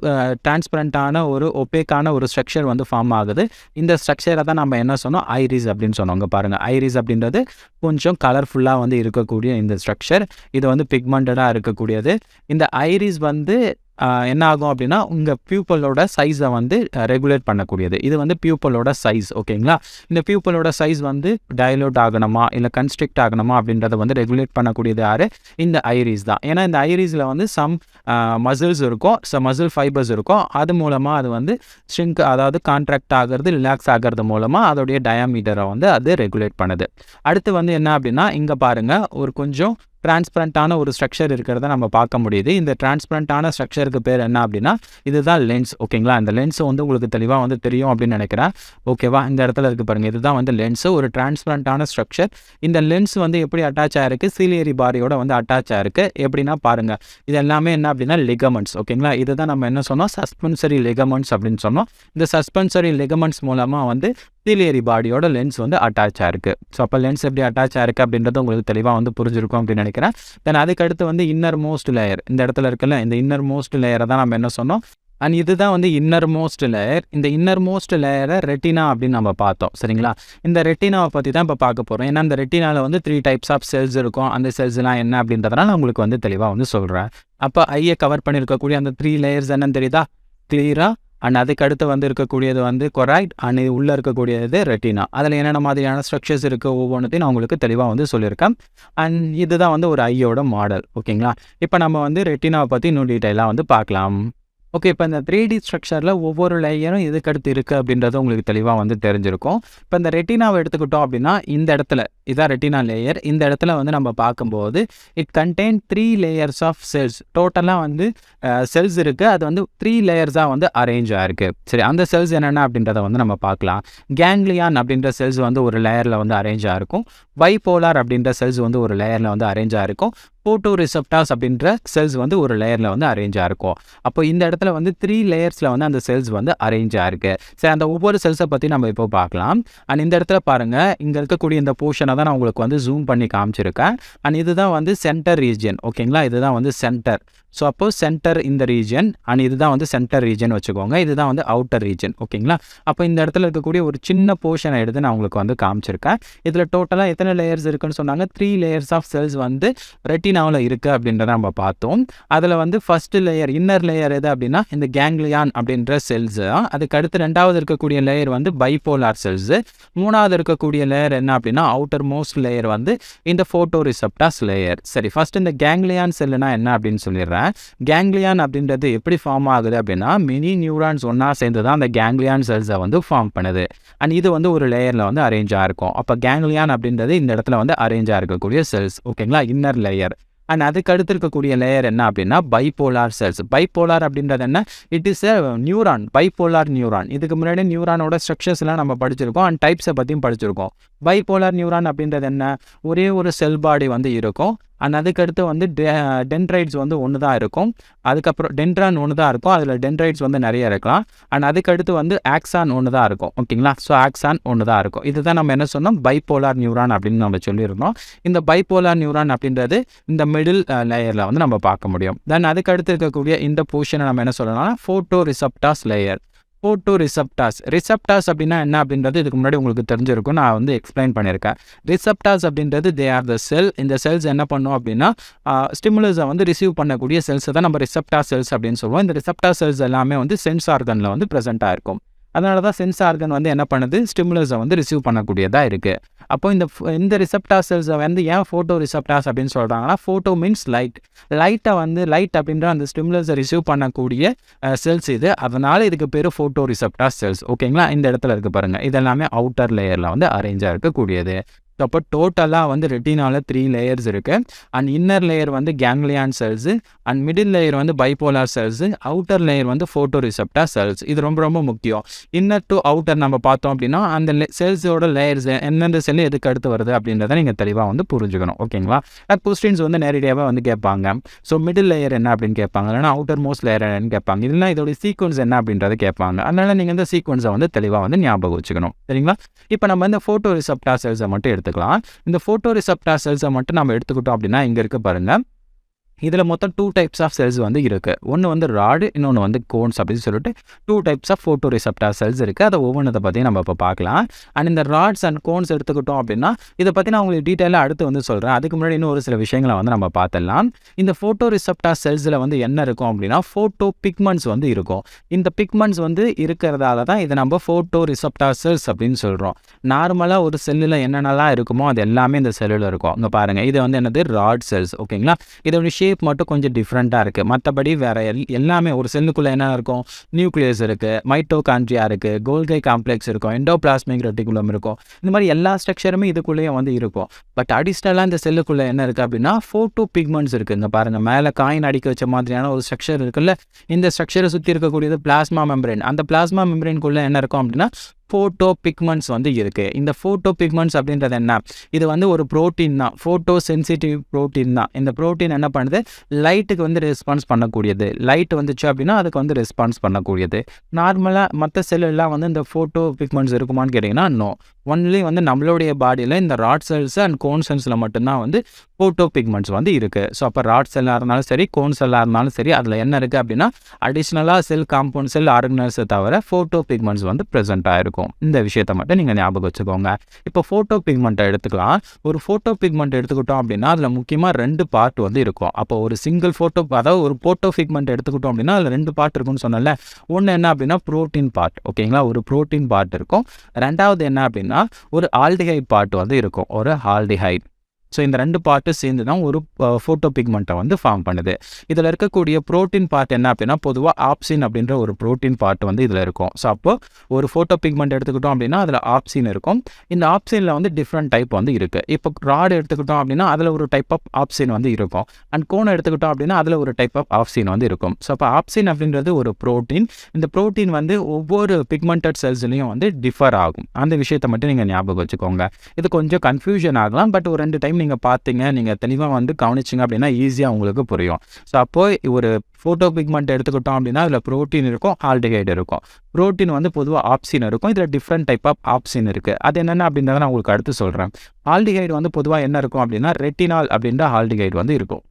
டிரான்ஸ்பரண்ட்டான ஒரு ஒபேக்கான ஒரு ஸ்ட்ரக்சர் வந்து ஃபார்ம் ஆகுது. இந்த ஸ்ட்ரக்சரை தான் நம்ம என்ன சொன்னோம், ஐரிஸ் அப்படின்னு சொன்னோம். அங்கே பாருங்கள், ஐரிஸ் அப்படின்றது கொஞ்சம் கலர்ஃபுல்லாக வந்து இருக்கக்கூடிய இந்த ஸ்ட்ரக்சர். இது வந்து பிக்மெண்டடாக இருக்கக்கூடியது. இந்த ஐரிஸ் வந்து என்ன ஆகும் அப்படின்னா உங்கள் பியூப்பிளோட சைஸை வந்து ரெகுலேட் பண்ணக்கூடியது. இது வந்து பியூப்பிளோட சைஸ். ஓகேங்களா? இந்த பியூப்பிளோட சைஸ் வந்து டைலூட் ஆகணுமா இல்லை கன்ஸ்ட்ரிக்ட் ஆகணுமா அப்படின்றத வந்து ரெகுலேட் பண்ணக்கூடியது யார்? இந்த ஐரிஸ் தான். ஏன்னா இந்த ஐரிஸில் வந்து சம் மசில்ஸ் இருக்கும், மசில் ஃபைபர்ஸ் இருக்கும். அது மூலமாக அது வந்து ஷ்ரிங்க், அதாவது கான்ட்ராக்ட் ஆகிறது, ரிலாக்ஸ் ஆகிறது மூலமாக அதோடைய டயாமீட்டரை வந்து அது ரெகுலேட் பண்ணுது. அடுத்து வந்து என்ன அப்படின்னா இங்கே பாருங்கள், ஒரு கொஞ்சம் டிரான்ஸ்பரண்ட்டான ஒரு ஸ்ட்ரக்சர் இருக்கிறத நம்ம பார்க்க முடியுது. இந்த டிரான்ஸ்பரண்ட்டான ஸ்ட்ரக்சருக்கு பேர் என்ன அப்படின்னா இதுதான் லென்ஸ். ஓகேங்களா? இந்த லென்ஸ் வந்து உங்களுக்கு தெளிவாக வந்து தெரியும் அப்படின்னு நினைக்கிறேன். ஓகேவா? இந்த இடத்துல இருக்குது பாருங்கள், இதுதான் வந்து லென்ஸு, ஒரு டிரான்ஸ்பரண்ட்டான ஸ்ட்ரக்சர். இந்த லென்ஸ் வந்து எப்படி அட்டாச் ஆகிருக்கு? சீலியரி பாடியோட வந்து அட்டாச் ஆகிருக்கு. எப்படின்னா பாருங்கள், இது எல்லாமே என்ன அப்படின்னா லிகமெண்ட்ஸ். ஓகேங்களா? இதுதான் நம்ம என்ன சொன்னோம், சஸ்பென்சரி லிகமெண்ட்ஸ் அப்படின்னு சொன்னோம். இந்த சஸ்பென்சரி லிகமெண்ட்ஸ் மூலமாக வந்து சிலியரி பாடியோட லென்ஸ் வந்து அட்டாச் ஆயிருக்கு. ஸோ அப்போ லென்ஸ் எப்படி அட்டாச் ஆயிருக்கு அப்படின்றது உங்களுக்கு தெளிவாக வந்து புரிஞ்சிருக்கும் அப்படின்னு நினைக்கிறேன். தென் அதுக்கடுத்து வந்து இன்னர் மோஸ்ட் லேயர் இந்த இடத்துல இருக்குல்ல, இந்த இன்னர் மோஸ்ட் லேயரை தான் நம்ம என்ன சொன்னோம், அண்ட் இதுதான் வந்து இன்னர் மோஸ்ட் லேயர். இந்த இன்னர் மோஸ்ட் லேயரை ரெட்டினா அப்படின்னு நம்ம பார்த்தோம். சரிங்களா, இந்த ரெட்டினாவை பற்றி தான் இப்போ பார்க்க போகிறோம். ஏன்னா இந்த ரெட்டினாவில் வந்து 3 டைப்ஸ் ஆஃப் செல்ஸ் இருக்கும். அந்த செல்ஸ்லாம் என்ன அப்படின்றதுனால நான் உங்களுக்கு வந்து தெளிவாக வந்து சொல்கிறேன். அப்போ ஐயை கவர் பண்ணியிருக்கக்கூடிய அந்த 3 லேயர்ஸ் என்னன்னு தெரியுதா, கிளியரா. அண்ட் அதுக்கு அடுத்து வந்து இருக்கக்கூடியது வந்து கொராய்ட், அண்ட் இது உள்ளே இருக்கக்கூடியது ரெட்டினா. அதில் என்னென்ன மாதிரியான ஸ்ட்ரக்சர்ஸ் இருக்குது ஒவ்வொன்றையும் நான் உங்களுக்கு தெளிவாக வந்து சொல்லியிருக்கேன். அண்ட் இதுதான் வந்து ஒரு ஐயோட மாடல். ஓகேங்களா, இப்போ நம்ம வந்து ரெட்டினாவை பற்றி இன்னும் டீட்டெயிலாக வந்து பார்க்கலாம். ஓகே, இப்போ இந்த 3D ஸ்ட்ரக்சரில் ஒவ்வொரு லேயரும் எதுக்கடுத்து இருக்குது அப்படின்றது உங்களுக்கு தெளிவாக வந்து தெரிஞ்சிருக்கும். இப்போ இந்த ரெட்டினாவை எடுத்துக்கிட்டோம் அப்படின்னா இந்த இடத்துல இதான் ரெட்டினா லேயர். இந்த இடத்துல வந்து நம்ம பார்க்கும்போது it contain 3 layers of cells. டோட்டலாக வந்து செல்ஸ் இருக்குது. அது வந்து 3 லேயர்ஸாக வந்து அரேஞ்ச் ஆகிருக்கு. சரி, அந்த செல்ஸ் என்னென்ன அப்படின்றத வந்து நம்ம பார்க்கலாம். கேங்லியான் அப்படின்ற செல்ஸ் வந்து ஒரு லேயரில் வந்து அரேஞ்ச் ஆகிருக்கும். பைபோலார் அப்படின்ற செல்ஸ் வந்து ஒரு லேயரில் வந்து அரேஞ்ச் ஆகிருக்கும். போட்டோ ரிசெப்டார்ஸ் அப்படின்ற செல்ஸ் வந்து ஒரு லேயரில் வந்து அரேஞ்ச் ஆகிருக்கும். அப்போ இந்த இடத்துல வந்து 3 லேயர்ஸில் வந்து அந்த செல்ஸ் வந்து அரேஞ்ச் ஆகிருக்கு. சரி, அந்த ஒவ்வொரு செல்ஸை பற்றி நம்ம இப்போ பார்க்கலாம். அண்ட் இந்த இடத்துல பாருங்கள், இங்கே இருக்கக்கூடிய இந்த போர்ஷனை தான் நான் உங்களுக்கு வந்து ஜூம் பண்ணி காமிச்சிருக்கேன். அண்ட் இதுதான் வந்து சென்டர் ரீஜியன். ஓகேங்களா, இதுதான் வந்து சென்டர். ஸோ அப்போ சென்டர் இந்த ரீஜன், அண்ட் இதுதான் வந்து சென்டர் ரீஜன் வச்சுக்கோங்க. இதுதான் வந்து அவுட்டர் ரீஜன். ஓகேங்களா, அப்போ இந்த இடத்துல இருக்கக்கூடிய ஒரு சின்ன போர்ஷனை எடுத்து நான் உங்களுக்கு வந்து காமிச்சிருக்கேன். இதில் டோட்டலாக எத்தனை லேயர்ஸ் இருக்குன்னு சொன்னாங்க, 3 லேயர்ஸ் ஆஃப் செல்ஸ் வந்து ரெட்டினாவில் இருக்குது அப்படின்றத நம்ம பார்த்தோம். அதில் வந்து ஃபஸ்ட்டு லேயர் இன்னர் லேயர் எது அப்படின்னா இந்த கேங்லியான் அப்படின்ற செல்ஸு. அதுக்கு அடுத்து 2வது இருக்கக்கூடிய லேயர் வந்து பைபோலார் செல்ஸு. 3வது இருக்கக்கூடிய லேயர் என்ன அப்படின்னா அவுட்டர் மோஸ்ட் லேயர் வந்து இந்த போட்டோ ரிசெப்டார்ஸ் லேயர். சரி, ஃபஸ்ட் இந்த கேங்லியான் செல்லுனா என்ன அப்படின்னு சொல்லிடுறேன். கேங்லியான் அப்படின்றது எப்படி ஃபார்ம் ஆகுது அப்படின்னா மினி நியூரான்ஸ் ஒன்றா சேர்ந்து தான் அந்த கேங்லியான் செல்ஸை வந்து ஃபார்ம் பண்ணுது. அண்ட் இது வந்து ஒரு லேயரில் வந்து அரேஞ்ச் ஆகிருக்கும். அப்போ கேங்லியான் அப்படின்றது இந்த இடத்துல வந்து அரேஞ்ச் ஆகிருக்கக்கூடிய செல்ஸ். ஓகேங்களா, இன்னர் லேயர். அண்ட் அதுக்கு அடுத்து இருக்கக்கூடிய லேயர் என்ன அப்படின்னா பைபோலார் செல்ஸ். பைபோலார் அப்படின்றது என்ன, it is a neuron, bipolar neuron. இதுக்கு முன்னாடி நியூரானோட ஸ்ட்ரக்சர்ஸ்லாம் நம்ம படிச்சிருக்கோம் அண்ட் டைப்ஸை பற்றியும் படிச்சிருக்கோம். பைபோலார் நியூரான் அப்படின்றது என்ன, ஒரே ஒரு செல் பாடி வந்து இருக்கும். அண்ட் அதுக்கடுத்து வந்து டென்ட்ரைட்ஸ் வந்து ஒன்று தான் இருக்கும். அதுக்கப்புறம் டென்ட்ரான் ஒன்று தான் இருக்கும். அதில் டென்ட்ரைட்ஸ் வந்து நிறைய இருக்கலாம். அண்ட் அதுக்கடுத்து வந்து ஆக்சான் ஒன்று தான் இருக்கும். ஓகேங்களா, ஸோ ஆக்சான் ஒன்று தான் இருக்கும். இதுதான் நம்ம என்ன சொன்னோம், பைபோலார் நியூரான் அப்படின்னு நம்ம சொல்லியிருந்தோம். இந்த பைபோலார் நியூரான் அப்படின்றது இந்த மிடில் லேயரில் வந்து நம்ம பார்க்க முடியும். தென் அதுக்கடுத்து இருக்கக்கூடிய இந்த போர்ஷனை நம்ம என்ன சொல்லலாம்னா photo receptors layer. Photo receptors. Receptors அப்படின்னா என்ன அப்படின்றது இதுக்கு முன்னாடி உங்களுக்கு தெரிஞ்சிருக்கும், நான் வந்து எக்ஸ்பிளைன் பண்ணியிருக்கேன். ரிசெப்டார்ஸ் அப்படின்றது தே ஆர் த செல். இந்த செல்ஸ் என்ன பண்ணும் அப்படின்னா ஸ்டிமுலஸை வந்து ரிசீவ் பண்ணக்கூடிய செல்ஸை தான் நம்ம ரிசெப்டார் செல்ஸ் அப்படின்னு சொல்லுவோம். இந்த ரிசெப்டார் செல்ஸ் எல்லாமே வந்து சென்ஸ் ஆர்கனில் வந்து ப்ரெசென்ட்டாக இருக்கும். அதனால தான் சென்ஸ் ஆர்கன் வந்து என்ன பண்ணுது, ஸ்டிமுலஸை வந்து ரிசீவ் பண்ணக்கூடியதாக இருக்குது. அப்போ இந்த ரிசெப்டார் செல்ஸை வந்து ஏன் ஃபோட்டோ ரிசெப்டார்ஸ் அப்படின்னு சொல்கிறாங்கன்னா, ஃபோட்டோ மீன்ஸ் லைட். லைட்டை வந்து லைட் அப்படின்ற அந்த ஸ்டிமுலஸை ரிசீவ் பண்ணக்கூடிய செல்ஸ் இது. அதனால் இதுக்கு பேர் ஃபோட்டோ ரிசெப்டார் செல்ஸ். ஓகேங்களா, இந்த இடத்துல இருக்குது பாருங்கள், இதெல்லாமே அவுட்டர் லேயரில் வந்து அரேஞ்சாக இருக்கக்கூடியது. ஸோ அப்போ டோட்டலாக வந்து ரெட்டினாவில் 3 லேயர்ஸ் இருக்குது. அண்ட் இன்னர் லேயர் வந்து ganglion cells, and middle layer வந்து பைபோலார் செல்ஸு, அவுட்டர் லேயர் வந்து ஃபோட்டோ ரிசெப்டார் செல்ஸ். இது ரொம்ப ரொம்ப முக்கியம். இன்னர் டு அவுட்டர் நம்ம பார்த்தோம் அப்படின்னா அந்த செல்ஸோட லேயர்ஸ் எந்தெந்த செல்லு எதுக்கு அடுத்து வருது அப்படின்றத நீங்கள் தெளிவாக வந்து புரிஞ்சுக்கணும். ஓகேங்களா, கொஸ்டின்ஸ் வந்து நேரடியாகவே வந்து கேட்பாங்க. ஸோ மிடில் லேயர் என்ன அப்படின்னு கேட்பாங்க, இல்லைனா அவுட்டர் மோஸ்ட் லேயர் என்னன்னு கேட்பாங்க, இல்லைனா இதோட சீக்வன்ஸ் என்ன அப்படின்றத கேட்பாங்க. அதனால் நீங்கள் இந்த சீக்வன்ஸை வந்து தெளிவாக வந்து ஞாபகம் வச்சுக்கணும். சரிங்களா, இப்போ நம்ம இந்த ஃபோட்டோ ரிசெப்டார் செல்ஸை மட்டும் எடுத்துக்கலாம். இந்த போட்டோ ரிசெப்டார் செல்ஸை மட்டும் நம்ம எடுத்துக்கிட்டோம் அப்படின்னா இங்கே இருக்க பாருங்க, இதில் மொத்தம் 2 டைப்ஸ் ஆஃப் செல்ஸ் வந்து இருக்குது. ஒன்று வந்து ராடு, இன்னொன்று வந்து கோன்ஸ் அப்படின்னு சொல்லிட்டு 2 types of photoreceptor cells இருக்குது. அதை ஒவ்வொன்றதை பற்றி நம்ம இப்போ பார்க்கலாம். அண்ட் இந்த ராட்ஸ் அண்ட் கோன்ஸ் எடுத்துக்கிட்டோம் அப்படின்னா இதை பற்றி நான் உங்களுக்கு டீட்டெயிலாக அடுத்து வந்து சொல்கிறேன். அதுக்கு முன்னாடி இன்னும் ஒரு சில விஷயங்களை வந்து நம்ம பார்த்துடலாம். இந்த ஃபோட்டோ ரிசெப்டார் செல்ஸில் வந்து என்ன இருக்கும் அப்படின்னா ஃபோட்டோ பிக்மெண்ட்ஸ் வந்து இருக்கும். இந்த பிக்மெண்ட்ஸ் வந்து இருக்கிறதால தான் இதை நம்ம ஃபோட்டோ ரிசெப்டார் செல்ஸ் அப்படின்னு சொல்கிறோம். நார்மலாக ஒரு செல்லில் என்னென்னலாம் இருக்குமோ அது எல்லாமே இந்த செல்லில் இருக்கும். இங்கே பாருங்கள், இது வந்து என்னது ராட் செல்ஸ். ஓகேங்களா, இதோட ஷேப் மட்டும் கொஞ்சம் டிஃப்ரெண்ட்டாக இருக்குது. மற்றபடி வேறு எல்லாமே ஒரு செல்லுக்குள்ளே என்ன இருக்கும், நியூக்ளியஸ் இருக்குது, மைட்டோகாண்ட்ரியா இருக்குது, கோல்கை காம்ப்ளெக்ஸ் இருக்கும், எண்டோபிளாஸ்மிக் ரெட்டிகுலம் இருக்கும். இந்த மாதிரி எல்லா ஸ்ட்ரக்சருமே இதுக்குள்ளேயே வந்து இருக்கும். பட் அடிஷ்னலாக இந்த செல்லுக்குள்ளே என்ன இருக்குது அப்படின்னா ஃபோட்டோ பிக்மெண்ட்ஸ் இருக்குது. இங்கே பாருங்கள், மேலே காயின் அடிக்க வச்ச மாதிரியான ஒரு ஸ்ட்ரக்சர் இருக்குல்ல, இந்த ஸ்ட்ரக்சரை சுற்றி இருக்கக்கூடியது பிளாஸ்மா மெம்பரேன். அந்த பிளாஸ்மா மெம்பரேனுக்குள்ளே என்ன இருக்கும் அப்படின்னா ஃபோட்டோ பிக்மெண்ட்ஸ் வந்து இருக்குது. இந்த ஃபோட்டோ பிக்மெண்ட்ஸ் அப்படின்றது என்ன? இது வந்து ஒரு புரோட்டீன் தான். ஃபோட்டோ சென்சிட்டிவ் புரோட்டீன் தான். இந்த புரோட்டீன் என்ன பண்ணுது? லைட்டுக்கு வந்து ரெஸ்பான்ஸ் பண்ணக்கூடியது. லைட் வந்துச்சு அப்படின்னா அதுக்கு வந்து ரெஸ்பான்ஸ் பண்ணக்கூடியது. நார்மலாக மற்ற செல்லாம் வந்து இந்த ஃபோட்டோ பிக்மெண்ட்ஸ் இருக்குமான்னு கேட்டிங்கன்னா நோ. ஒன்லி வந்து நம்மளுடைய பாடியில் இந்த ராட் செல்ஸ் அண்ட் கோன் செல்ஸில் மட்டும்தான் வந்து ஃபோட்டோ பிக்மெண்ட்ஸ் வந்து இருக்குது. ஸோ அப்போ ராட் செல்லாக இருந்தாலும் சரி, கோன் செல்லாக இருந்தாலும் சரி, அதில் என்ன இருக்குது அப்படின்னா அடிஷ்னலாக செல் காம்பவுண்ட் செல் ஆர்கனல்ஸை தவிர ஃபோட்டோ பிக்மெண்ட்ஸ் வந்து ப்ரெசென்ட் ஆகிருக்கும். இந்த விஷயத்தை மட்டும் நீங்கள் ஞாபகம் வச்சுக்கோங்க. இப்போ ஃபோட்டோ பிக்மெண்ட்டை எடுத்துக்கலாம். ஒரு ஃபோட்டோ பிக்மெண்ட் எடுத்துக்கிட்டோம் அப்படின்னா அதில் முக்கியமாக 2 பார்ட் வந்து இருக்கும். அப்போ ஒரு சிங்கிள் ஃபோட்டோ, அதாவது ஒரு ஃபோட்டோ பிக்மெண்ட் எடுத்துக்கிட்டோம் அப்படின்னா அதில் 2 பார்ட் இருக்குன்னு சொன்னல. ஒன்று என்ன அப்படின்னா புரோட்டீன் பார்ட், ஓகேங்களா? ஒரு புரோட்டீன் பார்ட் இருக்கும். ரெண்டாவது என்ன அப்படின்னா ஒரு ஆல்டிஹைட் பார்ட் வந்து இருக்கும், ஒரு ஆல்டிஹைட். ஸோ இந்த 2 பார்ட்டு சேர்ந்து தான் ஒரு ஃபோட்டோ பிக்மெண்ட்டை வந்து ஃபார்ம் பண்ணுது. இதில் இருக்கக்கூடிய புரோட்டீன் பார்ட் என்ன அப்படின்னா பொதுவாக ஆப்சின் அப்படின்ற ஒரு புரோட்டீன் பார்ட் வந்து இதில் இருக்கும். ஸோ அப்போ ஒரு ஃபோட்டோ பிக்மெண்ட் எடுத்துக்கிட்டோம் அப்படின்னா அதில் ஆப்சின் இருக்கும். இந்த ஆப்சினில் வந்து டிஃப்ரெண்ட் டைப் வந்து இருக்குது. இப்போ ராட் எடுத்துக்கிட்டோம் அப்படின்னா அதில் ஒரு டைப் ஆஃப் ஆப்சின் வந்து இருக்கும். அண்ட் கோன் எடுத்துக்கிட்டோம் அப்படின்னா அதில் ஒரு டைப் ஆஃப் ஆப்சின் வந்து இருக்கும். ஸோ அப்போ ஆப்சின் அப்படின்றது ஒரு புரோட்டீன். இந்த புரோட்டீன் வந்து ஒவ்வொரு பிக்மெண்டட் செல்ஸ்லையும் வந்து டிஃபர் ஆகும். அந்த விஷயத்தை மட்டும் நீங்கள் ஞாபகம் வச்சுக்கோங்க. இது கொஞ்சம் கன்ஃபியூஷன் ஆகலாம். பட் ஒரு 2 டைம் நீங்கள் பார்த்தீங்க, நீங்கள் தெளிவாக வந்து கவனிச்சிங்க அப்படின்னா ஈஸியாக உங்களுக்கு புரியும். ஸோ அப்போ ஒரு ஃபோட்டோ பிக்மெண்ட் எடுத்துக்கிட்டோம் அப்படின்னா அதில் புரோட்டீன் இருக்கும், ஆல்டிஹைடு இருக்கும். புரோட்டீன் வந்து பொதுவாக ஆப்சின் இருக்கும். இதில் டிஃப்ரெண்ட் டைப் ஆஃப் ஆப்சின் இருக்குது. அது என்னென்ன அப்படின்றத நான் உங்களுக்கு அடுத்து சொல்கிறேன். ஆல்டிஹைடு வந்து பொதுவாக என்ன இருக்கும் அப்படின்னா ரெட்டினால் அப்படின்ற ஆல்டிஹைடு வந்து இருக்கும்.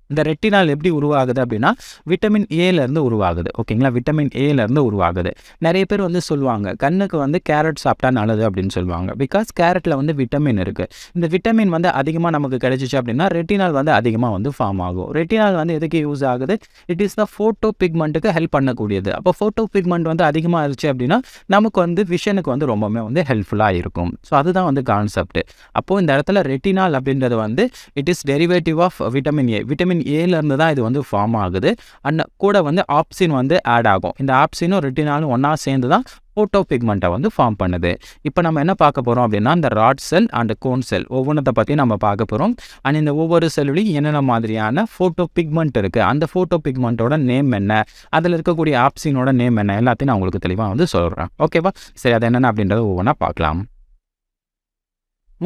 இந்த ரெட்டினால் எப்படி உருவாகுது அப்படின்னா விட்டமின் ஏலேருந்து உருவாகுது, ஓகேங்களா? விட்டமின் ஏலேருந்து உருவாகுது. நிறைய பேர் வந்து சொல்லுவாங்க கண்ணுக்கு வந்து கேரட் சாப்பிட்டா நல்லது அப்படின்னு சொல்லுவாங்க. பிகாஸ் கேரட்டில் வந்து விட்டமின் இருக்குது. இந்த விட்டமின் வந்து அதிகமாக நமக்கு கிடைச்சிச்சு அப்படின்னா ரெட்டினால் வந்து அதிகமாக வந்து ஃபார்ம் ஆகும். ரெட்டினால் வந்து எதுக்கு யூஸ் ஆகுது? இட் இஸ் த ஃபோட்டோ பிக்மெண்ட்டுக்கு ஹெல்ப் பண்ணக்கூடியது. அப்போ ஃபோட்டோ பிக்மெண்ட் வந்து அதிகமாக இருந்துச்சு அப்படின்னா நமக்கு வந்து விஷனுக்கு வந்து ரொம்பவே வந்து ஹெல்ப்ஃபுல்லாக இருக்கும். ஸோ அதுதான் வந்து கான்செப்ட். அப்போது இந்த இடத்துல ரெட்டினால் அப்படின்றது வந்து it is derivative of vitamin A. Vitamin ஏலேருந்து தான் இது வந்து ஃபார்ம் ஆகுது. அண்ட் கூட வந்து ஆப்சின் வந்து ஆட் ஆகும். இந்த ஆப்சினும் ரெட்டினாலும் ஒன்றா சேர்ந்து தான் ஃபோட்டோ பிக்மெண்ட்டை வந்து ஃபார்ம் பண்ணுது. இப்போ நம்ம என்ன பார்க்க போகிறோம் அப்படின்னா இந்த ராட் செல் அண்ட் கோன் செல் ஒவ்வொன்றத்தை பற்றி நம்ம பார்க்க போகிறோம். அண்ட் இந்த ஒவ்வொரு செல்லுலையும் என்னென்ன மாதிரியான ஃபோட்டோ பிக்மெண்ட் இருக்குது, அந்த ஃபோட்டோ பிக்மெண்ட்டோட நேம் என்ன, அதில் இருக்கக்கூடிய ஆப்சினோட நேம் என்ன, எல்லாத்தையும் நான் உங்களுக்கு தெளிவாக வந்து சொல்கிறேன். ஓகேவா? சரி, அது என்னென்ன அப்படின்றத ஒவ்வொன்றா பார்க்கலாம்.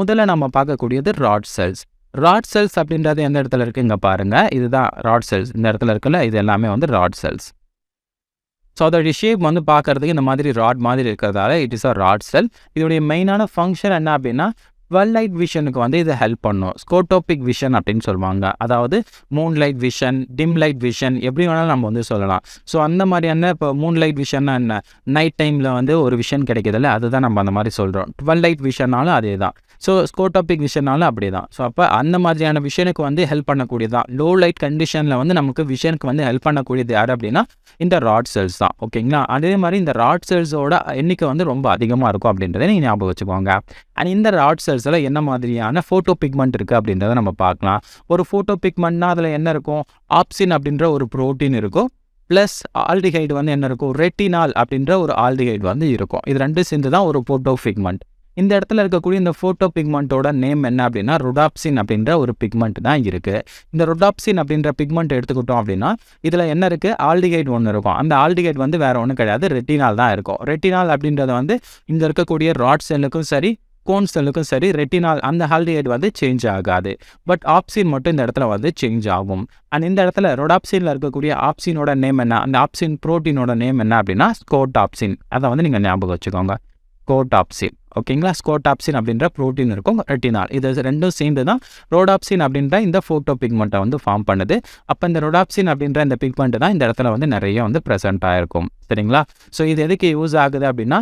முதல்ல நம்ம பார்க்கக்கூடியது ராட் செல்ஸ். ராட் செல்ஸ் அப்படின்றது எந்த இடத்துல இருக்குது இங்கே பாருங்கள். இதுதான் ராட் செல்ஸ். இந்த இடத்துல இருக்குல்ல, இது எல்லாமே வந்து ராட் செல்ஸ். ஸோ அதோடைய ஷேப் வந்து பார்க்குறதுக்கு இந்த மாதிரி ராட் மாதிரி இருக்கிறதால இட் இஸ் அ ராட் செல். இதோடைய மெயினான ஃபங்க்ஷன் என்ன அப்படின்னா வெல் லைட் விஷனுக்கு வந்து இது ஹெல்ப் பண்ணும். ஸ்கோட்டோபிக் விஷன் அப்படின்னு சொல்லுவாங்க. அதாவது moonlight vision, dim light vision, எப்படி வேணாலும் நம்ம வந்து சொல்லலாம். ஸோ அந்த மாதிரியான இப்போ மூன் லைட் விஷன்னா என்ன, நைட் டைமில் வந்து ஒரு விஷன் கிடைக்கிதில்ல, அதுதான் நம்ம அந்த மாதிரி சொல்கிறோம். டுவெல் லைட் விஷன்னாலும் அதே தான். ஸோ ஸ்கோட்டோபிக் விஷன்னாலும் அப்படி தான். ஸோ அப்போ அந்த மாதிரியான விஷனுக்கு வந்து ஹெல்ப் பண்ணக்கூடியது தான். லோ லைட் கண்டிஷனில் வந்து நமக்கு விஷனுக்கு வந்து ஹெல்ப் பண்ணக்கூடியது யார் அப்படின்னா இந்த ராட் செல்ஸ் தான், ஓகேங்களா? அதே மாதிரி இந்த ராட் செல்ஸோட எண்ணிக்கை வந்து ரொம்ப அதிகமாக இருக்கும் அப்படின்றத நீங்கள் ஞாபகம் வச்சுக்கோங்க. அண்ட் இந்த ராட் செல்ஸில் என்ன மாதிரியான ஃபோட்டோ பிக்மெண்ட் இருக்குது அப்படின்றத நம்ம பார்க்கலாம். ஒரு ஃபோட்டோ பிக்மெண்ட்னா அதில் என்ன இருக்கும்? ஆப்சின் அப்படின்ற ஒரு புரோட்டீன் இருக்கும். ப்ளஸ் ஆல்டிஹைடு வந்து என்ன இருக்கும்? ரெட்டினால் அப்படின்ற ஒரு ஆல்டிஹைடு வந்து இருக்கும். இது ரெண்டும் சேர்ந்து தான் ஒரு ஃபோட்டோ பிக்மெண்ட். இந்த இடத்துல இருக்கக்கூடிய இந்த ஃபோட்டோ பிக்மெண்ட்டோட நேம் என்ன அப்படின்னா ரொடாப்சின் அப்படின்ற ஒரு பிக்மெண்ட் தான் இருக்குது. இந்த ரொடாப்சின் அப்படின்ற பிக்மெண்ட் எடுத்துக்கிட்டோம் அப்படின்னா இதில் என்ன இருக்குது? ஆல்டிஹைடு ஒன்று இருக்கும். அந்த ஆல்டிஹைடு வந்து வேறு ஒன்றும் கிடையாது, ரெட்டினால் தான் இருக்கும். ரெட்டினால் அப்படின்றது வந்து இங்கே இருக்கக்கூடிய ராட் செல்லுக்கும் சரி, கோன் செல்லுக்கும் சரி, ரெட்டினால் அந்த ஆல்டிஹைடு வந்து சேஞ்ச் ஆகாது. பட் ஆப்சின் மட்டும் இந்த இடத்துல வந்து சேஞ்ச் ஆகும். அண்ட் இந்த இடத்துல ரொடாப்சினில் இருக்கக்கூடிய ஆப்சினோட நேம் என்ன, அந்த ஆப்சின் ப்ரோட்டீனோட நேம் என்ன அப்படின்னா ஸ்கோடாப்சின். அதை வந்து நீங்கள் ஞாபகம் வச்சுக்கோங்க, ஸ்கோடாப்சின். ஓகேங்களா? ஸ்கோடாப்சின் அப்படின்ற ப்ரோட்டீன் இருக்கும், ரெட்டினால். இது ரெண்டும் சேர்ந்து தான் ரோடாப்சின் அப்படின்ற இந்த ஃபோட்டோ பிக்மெண்ட்டை வந்து ஃபார்ம் பண்ணுது. அப்போ இந்த ரொடாப்சின் அப்படின்ற இந்த பிக்மெண்ட் தான் இந்த இடத்துல வந்து நிறைய வந்து ப்ரெசென்ட் ஆகிருக்கும். சரிங்களா? ஸோ இது எதுக்கு யூஸ் ஆகுது அப்படின்னா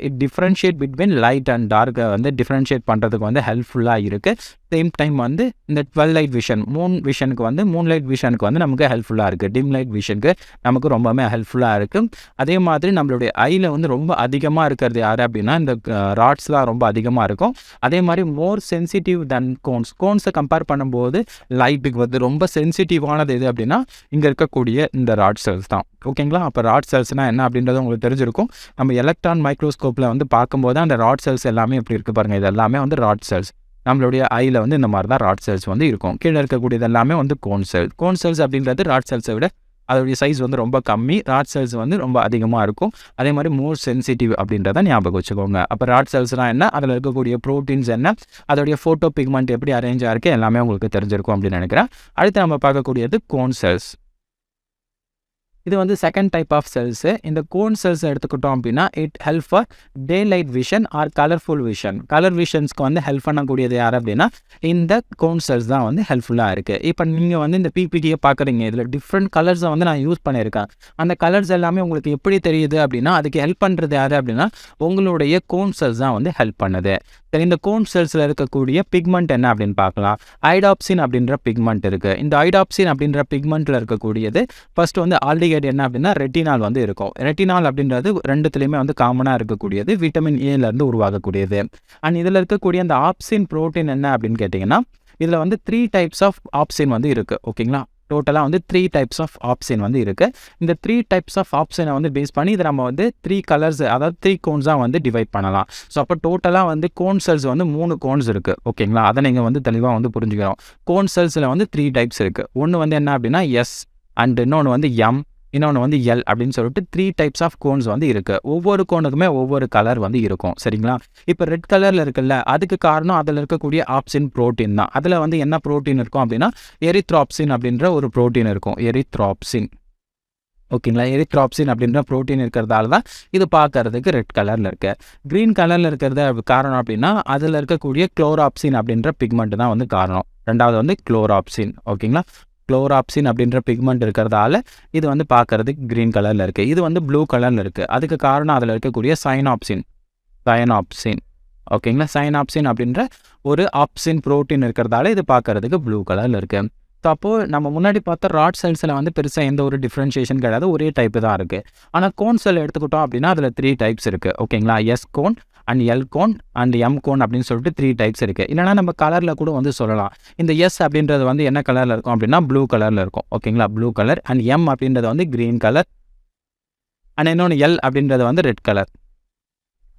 it differentiate between light and டார்க்கை வந்து டிஃப்ரென்ஷியேட் பண்ணுறதுக்கு வந்து ஹெல்ப்ஃபுல்லாக இருக்குது. சேம் டைம் வந்து இந்த டுவெல் லைட் விஷன், மூன் விஷனுக்கு வந்து மூன் லைட் விஷனுக்கு வந்து நமக்கு ஹெல்ப்ஃபுல்லாக இருக்குது. டிம் லைட் விஷனுக்கு நமக்கு ரொம்பவே ஹெல்ப்ஃபுல்லாக இருக்குது. அதே மாதிரி நம்மளுடைய ஐயில் வந்து ரொம்ப அதிகமாக இருக்கிறது யார் அப்படின்னா இந்த ராட்ஸ்லாம் ரொம்ப அதிகமாக இருக்கும். அதே மாதிரி மோர் சென்சிட்டிவ் தென் கோன்ஸை கம்பேர் பண்ணும்போது லைட்டுக்கு வந்து ரொம்ப சென்சிட்டிவானது எது அப்படின்னா இங்கே இருக்கக்கூடிய இந்த ராட் செல்ஸ் தான், ஓகேங்களா? அப்போ ராட் செல்ஸ்னால் என்ன அப்படின்றது உங்களுக்கு தெரிஞ்சிருக்கும். நம்ம எலக்ட்ரான் மைக்ரோஸ்கோப்பில் வந்து பார்க்கும்போது அந்த ராட் செல்ஸ் எல்லாமே எப்படி இருக்குது பாருங்கள். இது எல்லாமே வந்து ராட் செல்ஸ். நம்மளுடைய ஐயில் வந்து இந்த மாதிரி தான் ராட் செல்ஸ் வந்து இருக்கும். கீழே இருக்கக்கூடியது எல்லாமே வந்து கோன் செல்ஸ் அப்படின்றது ராட் செல்ஸை விட அதோடைய சைஸ் வந்து ரொம்ப கம்மி. ராட் செல்ஸ் வந்து ரொம்ப அதிகமாக இருக்கும். அதே மாதிரி மோர் சென்சிட்டிவ் அப்படின்றத ஞாபகம் வச்சுக்கோங்க. அப்போ ராட் செல்ஸ்னால் என்ன, அதில் இருக்கக்கூடிய ப்ரோட்டீன்ஸ் என்ன, அதோடைய ஃபோட்டோ பிக்மெண்ட் எப்படி அரேஞ்ச் ஆகிருக்கு எல்லாமே உங்களுக்கு தெரிஞ்சிருக்கும் அப்படின்னு நினைக்கிறேன். அடுத்து நம்ம பார்க்கக்கூடியது கோன் செல்ஸ். இது வந்து செகண்ட் டைப் ஆஃப் செல்ஸு. இந்த கோன் செல்ஸ் எடுத்துக்கிட்டோம் அப்படின்னா it help for day light vision or colourful vision. Colour விஷன்ஸ்க்கு வந்து ஹெல்ப் பண்ணக்கூடியது யார் அப்படின்னா இந்த கோன் செல்ஸ் தான் வந்து ஹெல்ப்ஃபுல்லாக இருக்குது. இப்போ நீங்கள் வந்து இந்த பிபிடியை பார்க்குறீங்க, இதில் டிஃப்ரெண்ட் கலர்ஸை வந்து நான் யூஸ் பண்ணியிருக்கேன். அந்த கலர்ஸ் எல்லாமே உங்களுக்கு எப்படி தெரியுது அப்படின்னா அதுக்கு ஹெல்ப் பண்ணுறது யார் அப்படின்னா உங்களுடைய கோன் செல்ஸ் தான் வந்து ஹெல்ப் பண்ணுது. சரி, இந்த கோன் செல்ஸில் இருக்கக்கூடிய பிக்மெண்ட் என்ன அப்படின்னு பார்க்கலாம். ஐடாப்சின் அப்படின்ற பிக்மெண்ட் இருக்குது. இந்த ஐடாப்சின் அப்படின்ற பிக்மெண்ட்டில் இருக்கக்கூடியது ஃபர்ஸ்ட் வந்து ஆல்டிகைட் என்ன அப்படின்னா ரெட்டினால் வந்து இருக்கும். ரெட்டினால் அப்படின்றது ரெண்டுத்துலேயுமே வந்து காமனாக இருக்கக்கூடியது, விட்டமின் ஏலேருந்து உருவாகக்கூடியது. அண்ட் இதில் இருக்கக்கூடிய அந்த ஆப்சின் ப்ரோட்டீன் என்ன அப்படின்னு கேட்டிங்கன்னா இதில் வந்து 3 டைப்ஸ் ஆஃப் ஆப்சின் வந்து இருக்குது. ஓகேங்களா, டோட்டலாக வந்து 3 டைப்ஸ் ஆஃப் ஆப்சின் வந்து இருக்குது. இந்த 3 டைப்ஸ் ஆஃப் ஆப்சினை வந்து பேஸ் பண்ணி இதை நம்ம வந்து 3 கலர்ஸ் அதாவது 3 கோன்ஸாக வந்து டிவைட் பண்ணலாம். ஸோ அப்போ டோட்டலாக வந்து கோன் செல்ஸ் வந்து 3 கோன்ஸ் இருக்குது. ஓகேங்களா, அதை நீங்கள் வந்து தெளிவாக வந்து புரிஞ்சுக்கிறோம். கோன் செல்ஸில் வந்து 3 டைப்ஸ் இருக்குது. ஒன்று வந்து என்ன அப்படின்னா எஸ், அண்ட் இன்னொன்று வந்து எம், இன்னொன்று வந்து எல் அப்படின்னு சொல்லிட்டு 3 டைப்ஸ் ஆஃப் கோன்ஸ் வந்து இருக்குது. ஒவ்வொரு கோனுக்குமே ஒவ்வொரு கலர் வந்து இருக்கும். சரிங்களா, இப்போ ரெட் கலரில் இருக்குல்ல, அதுக்கு காரணம் அதில் இருக்கக்கூடிய ஆப்சின் ப்ரோட்டீன் தான். அதில் வந்து என்ன ப்ரோட்டீன் இருக்கும் அப்படின்னா எரித்ராப்சின் அப்படின்ற ஒரு ப்ரோட்டீன் இருக்கும். எரித்ராப்சின். ஓகேங்களா, எரித்ராப்சின் அப்படின்ற ப்ரோட்டீன் இருக்கிறதால தான் இது பார்க்கறதுக்கு ரெட் கலரில் இருக்குது. க்ரீன் கலரில் இருக்கிறது காரணம் அப்படின்னா அதில் இருக்கக்கூடிய குளோராப்சின் அப்படின்ற பிக்மெண்ட் தான் வந்து காரணம். ரெண்டாவது வந்து குளோராப்சின். ஓகேங்களா, குளோராப்சின் அப்படின்ற பிக்மெண்ட் இருக்கிறதால இது வந்து பார்க்கறதுக்கு க்ரீன் கலரில் இருக்குது. இது வந்து ப்ளூ கலரில் இருக்குது. அதுக்கு காரணம் அதில் இருக்கக்கூடிய சைனாப்சின். ஓகேங்களா, சைனாப்சின் அப்படின்ற ஒரு ஆப்சின் ப்ரோட்டீன் இருக்கிறதால இது பார்க்கறதுக்கு ப்ளூ கலரில் இருக்குது. ஸோ அப்போது நம்ம முன்னாடி பார்த்த ராட் செல்ஸில் வந்து பெருசாக எந்த ஒரு டிஃப்ரென்ஷியேஷன் கிடையாது, ஒரே டைப்பு தான் இருக்குது. ஆனால் கோன் செல் எடுத்துக்கிட்டோம் அப்படின்னா அதில் 3 டைப்ஸ் இருக்குது. ஓகேங்களா, S cone and L cone and M cone அப்படின்னு சொல்லிட்டு 3 டைப்ஸ் இருக்குது. இல்லைனா நம்ம கலரில் கூட வந்து சொல்லலாம். இந்த எஸ் அப்படின்றது வந்து என்ன கலரில் இருக்கும் அப்படின்னா ப்ளூ கலரில் இருக்கும். ஓகேங்களா, ப்ளூ கலர். அண்ட் எம் அப்படின்றது வந்து க்ரீன் கலர். அண்ட் இன்னொன்று எல் அப்படின்றது வந்து ரெட் கலர்.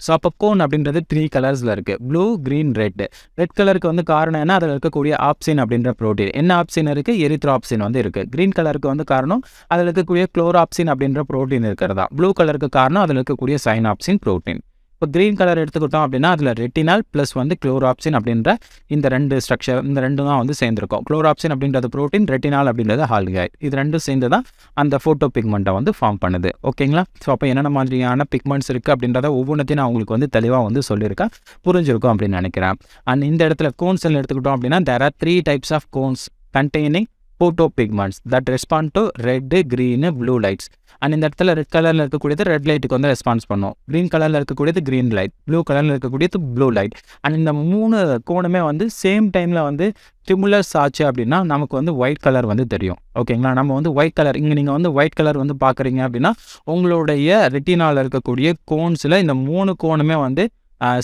ஸோ அப்போ கோன் அப்படின்றது 3 கலர்ஸில் இருக்குது. Blue, green, red. ரெட் கலருக்கு வந்து காரணம் என்ன, அதில் இருக்கக்கூடிய ஆப்சின் அப்படின்ற ப்ரோட்டீன். என்ன ஆப்சின் இருக்குது, எரித்ராப்சின் வந்து இருக்குது. க்ரீன் கலருக்கு வந்து காரணம் அதில் இருக்கக்கூடிய குளோராப்சின் அப்படின்ற ப்ரோட்டீன் இருக்கிறதா. ப்ளூ கலருக்கு காரணம் அதில் இருக்கக்கூடிய சைனாப்சின் ப்ரோட்டீன். இப்போ க்ரீன் கலர் எடுத்துக்கிட்டோம் அப்படின்னா அதில் ரெட்டினால் ப்ளஸ் வந்து குளோராப்சின் அப்படின்ற இந்த 2 ஸ்ட்ரக்சர், இந்த 2 தான் வந்து சேர்ந்துருக்கும். குளோராப்சின் அப்படின்றது ப்ரோட்டீன், ரெட்டினால் அப்படின்றது ஆல்டிகைட். இது 2 சேர்ந்து தான் அந்த ஃபோட்டோ பிக்மெண்ட்டை வந்து ஃபார்ம் பண்ணுது. ஓகேங்களா, ஸோ அப்போ என்னென்ன மாதிரியான பிக்மெண்ட்ஸ் இருக்குது அப்படின்றத ஒவ்வொன்றத்தையும் நான் உங்களுக்கு வந்து தெளிவாக வந்து சொல்லியிருக்கேன், புரிஞ்சிருக்கும் அப்படின்னு நினைக்கிறேன். அண்ட் இந்த இடத்துல கோன் செல் எடுத்துக்கிட்டோம் அப்படின்னா there are 3 types of cones containing photopigments that respond to red, green, blue lights. And இந்த இடத்துல ரெட் கலரில் இருக்கக்கூடியது ரெட் லைட்டுக்கு வந்து ரெஸ்பான்ஸ் பண்ணும். க்ரீன் கலரில் இருக்கக்கூடியது க்ரீன் லைட், ப்ளூ கலரில் இருக்கக்கூடியது ப்ளூ லைட். அண்ட் இந்த 3 கோணுமே வந்து சேம் டைமில் வந்து ஸ்டிமுலஸ் ஆச்சு அப்படின்னா நமக்கு வந்து ஒயிட் கலர் வந்து தெரியும். ஓகேங்களா, நம்ம வந்து ஒயிட் கலர் இங்கே நீங்கள் வந்து ஒயிட் கலர் வந்து பார்க்குறீங்க அப்படின்னா உங்களுடைய ரெட்டினாவில் இருக்கக்கூடிய கோன்ஸில் இந்த 3 கோணுமே வந்து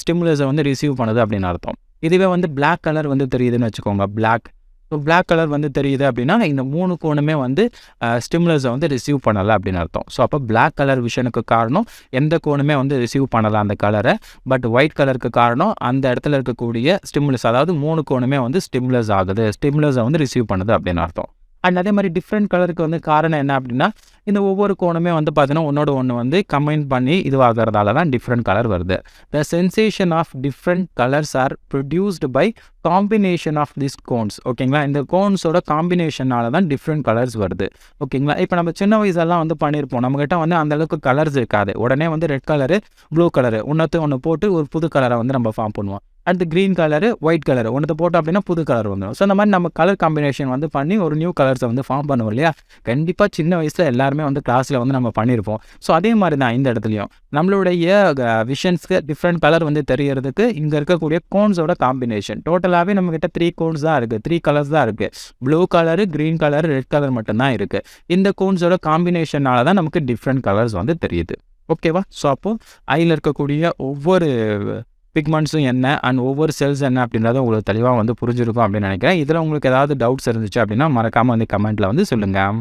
ஸ்டிமுலஸை வந்து ரிசீவ் பண்ணுது அப்படின்னு அர்த்தம். இதுவே வந்து பிளாக் கலர் வந்து தெரியுதுன்னு வச்சுக்கோங்க, பிளாக். ஸோ பிளாக் கலர் வந்து தெரியுது அப்படின்னா இந்த 3 கோணுமே வந்து ஸ்டிமுலஸை வந்து ரிசீவ் பண்ணலை அப்படின்னு அர்த்தம். ஸோ அப்போ பிளாக் கலர் விஷனுக்கு காரணம் எந்த கோணுமே வந்து ரிசீவ் பண்ணலை அந்த கலரை. பட் ஒயிட் கலருக்கு காரணம் அந்த இடத்துல இருக்கக்கூடிய ஸ்டிமுலஸ், அதாவது 3 கோணுமே வந்து ஸ்டிமுலஸ் ஆகுது, ஸ்டிமுலஸை வந்து ரிசீவ் பண்ணுது அப்படின்னு அர்த்தம். அண்ட் அதே மாதிரி டிஃப்ரெண்ட் கலருக்கு வந்து காரணம் என்ன அப்படின்னா இந்த ஒவ்வொரு கோணுமே வந்து பார்த்தீங்கன்னா ஒன்னோட ஒன்று வந்து கம்பைன் பண்ணி இதுவாகிறதால தான் டிஃப்ரெண்ட் கலர் வருது. The sensation of different colours are produced by combination of this cones. ஓகேங்களா, இந்த கோன்ஸோட காம்பினேஷனால தான் டிஃப்ரெண்ட் கலர்ஸ் வருது. ஓகேங்களா, இப்போ நம்ம சின்ன வயசெல்லாம் வந்து பண்ணியிருப்போம், நம்மகிட்ட வந்து அந்தளவுக்கு கலர்ஸ் இருக்காது. உடனே வந்து ரெட் கலரு, ப்ளூ கலரு ஒன்று போட்டு ஒரு புது கலரை வந்து நம்ம ஃபார்ம் பண்ணுவோம். அடுத்து க்ரீன் கலரு, ஒயிட் கலர் ஒன்று போட்டோம் அப்படின்னா புது கலர் வந்துடும். ஸோ அந்த மாதிரி நம்ம கலர் காம்பினேஷன் வந்து பண்ணி ஒரு நியூ கலர்ஸை வந்து ஃபார்ம் பண்ணுவோம் இல்லையா. கண்டிப்பாக சின்ன வயசில் எல்லாருமே வந்து கிளாஸில் வந்து நம்ம பண்ணியிருப்போம். ஸோ அதே மாதிரி தான் இந்த இடத்துலையும் நம்மளுடைய விஷன்ஸ்க்கு டிஃப்ரெண்ட் கலர் வந்து தெரியறதுக்கு இங்கே இருக்கக்கூடிய கோன்ஸோட காம்பினேஷன். டோட்டலாகவே நம்மக்கிட்ட 3 கோன்ஸ் தான் இருக்குது, 3 கலர்ஸ் தான் இருக்குது. Blue colour, green colour, red colour மட்டும்தான் இருக்குது. இந்த கோன்ஸோட காம்பினேஷனால தான் நமக்கு டிஃப்ரெண்ட் கலர்ஸ் வந்து தெரியுது. ஓகேவா, ஸோ அப்போது ஐயில் இருக்கக்கூடிய ஒவ்வொரு பிக்மெண்ட்ஸும் என்ன அண்ட் ஒவ்வொரு செல்ஸ் என்ன அப்படின்றத உங்களுக்கு தெளிவாக வந்து புரிஞ்சிருக்கும் அப்படின்னு நினைக்கிறேன். இதில் உங்களுக்கு ஏதாவது டவுட்ஸ் இருந்துச்சு அப்படின்னா மறக்காமல் வந்து கமெண்ட்டில் வந்து சொல்லுங்கள்.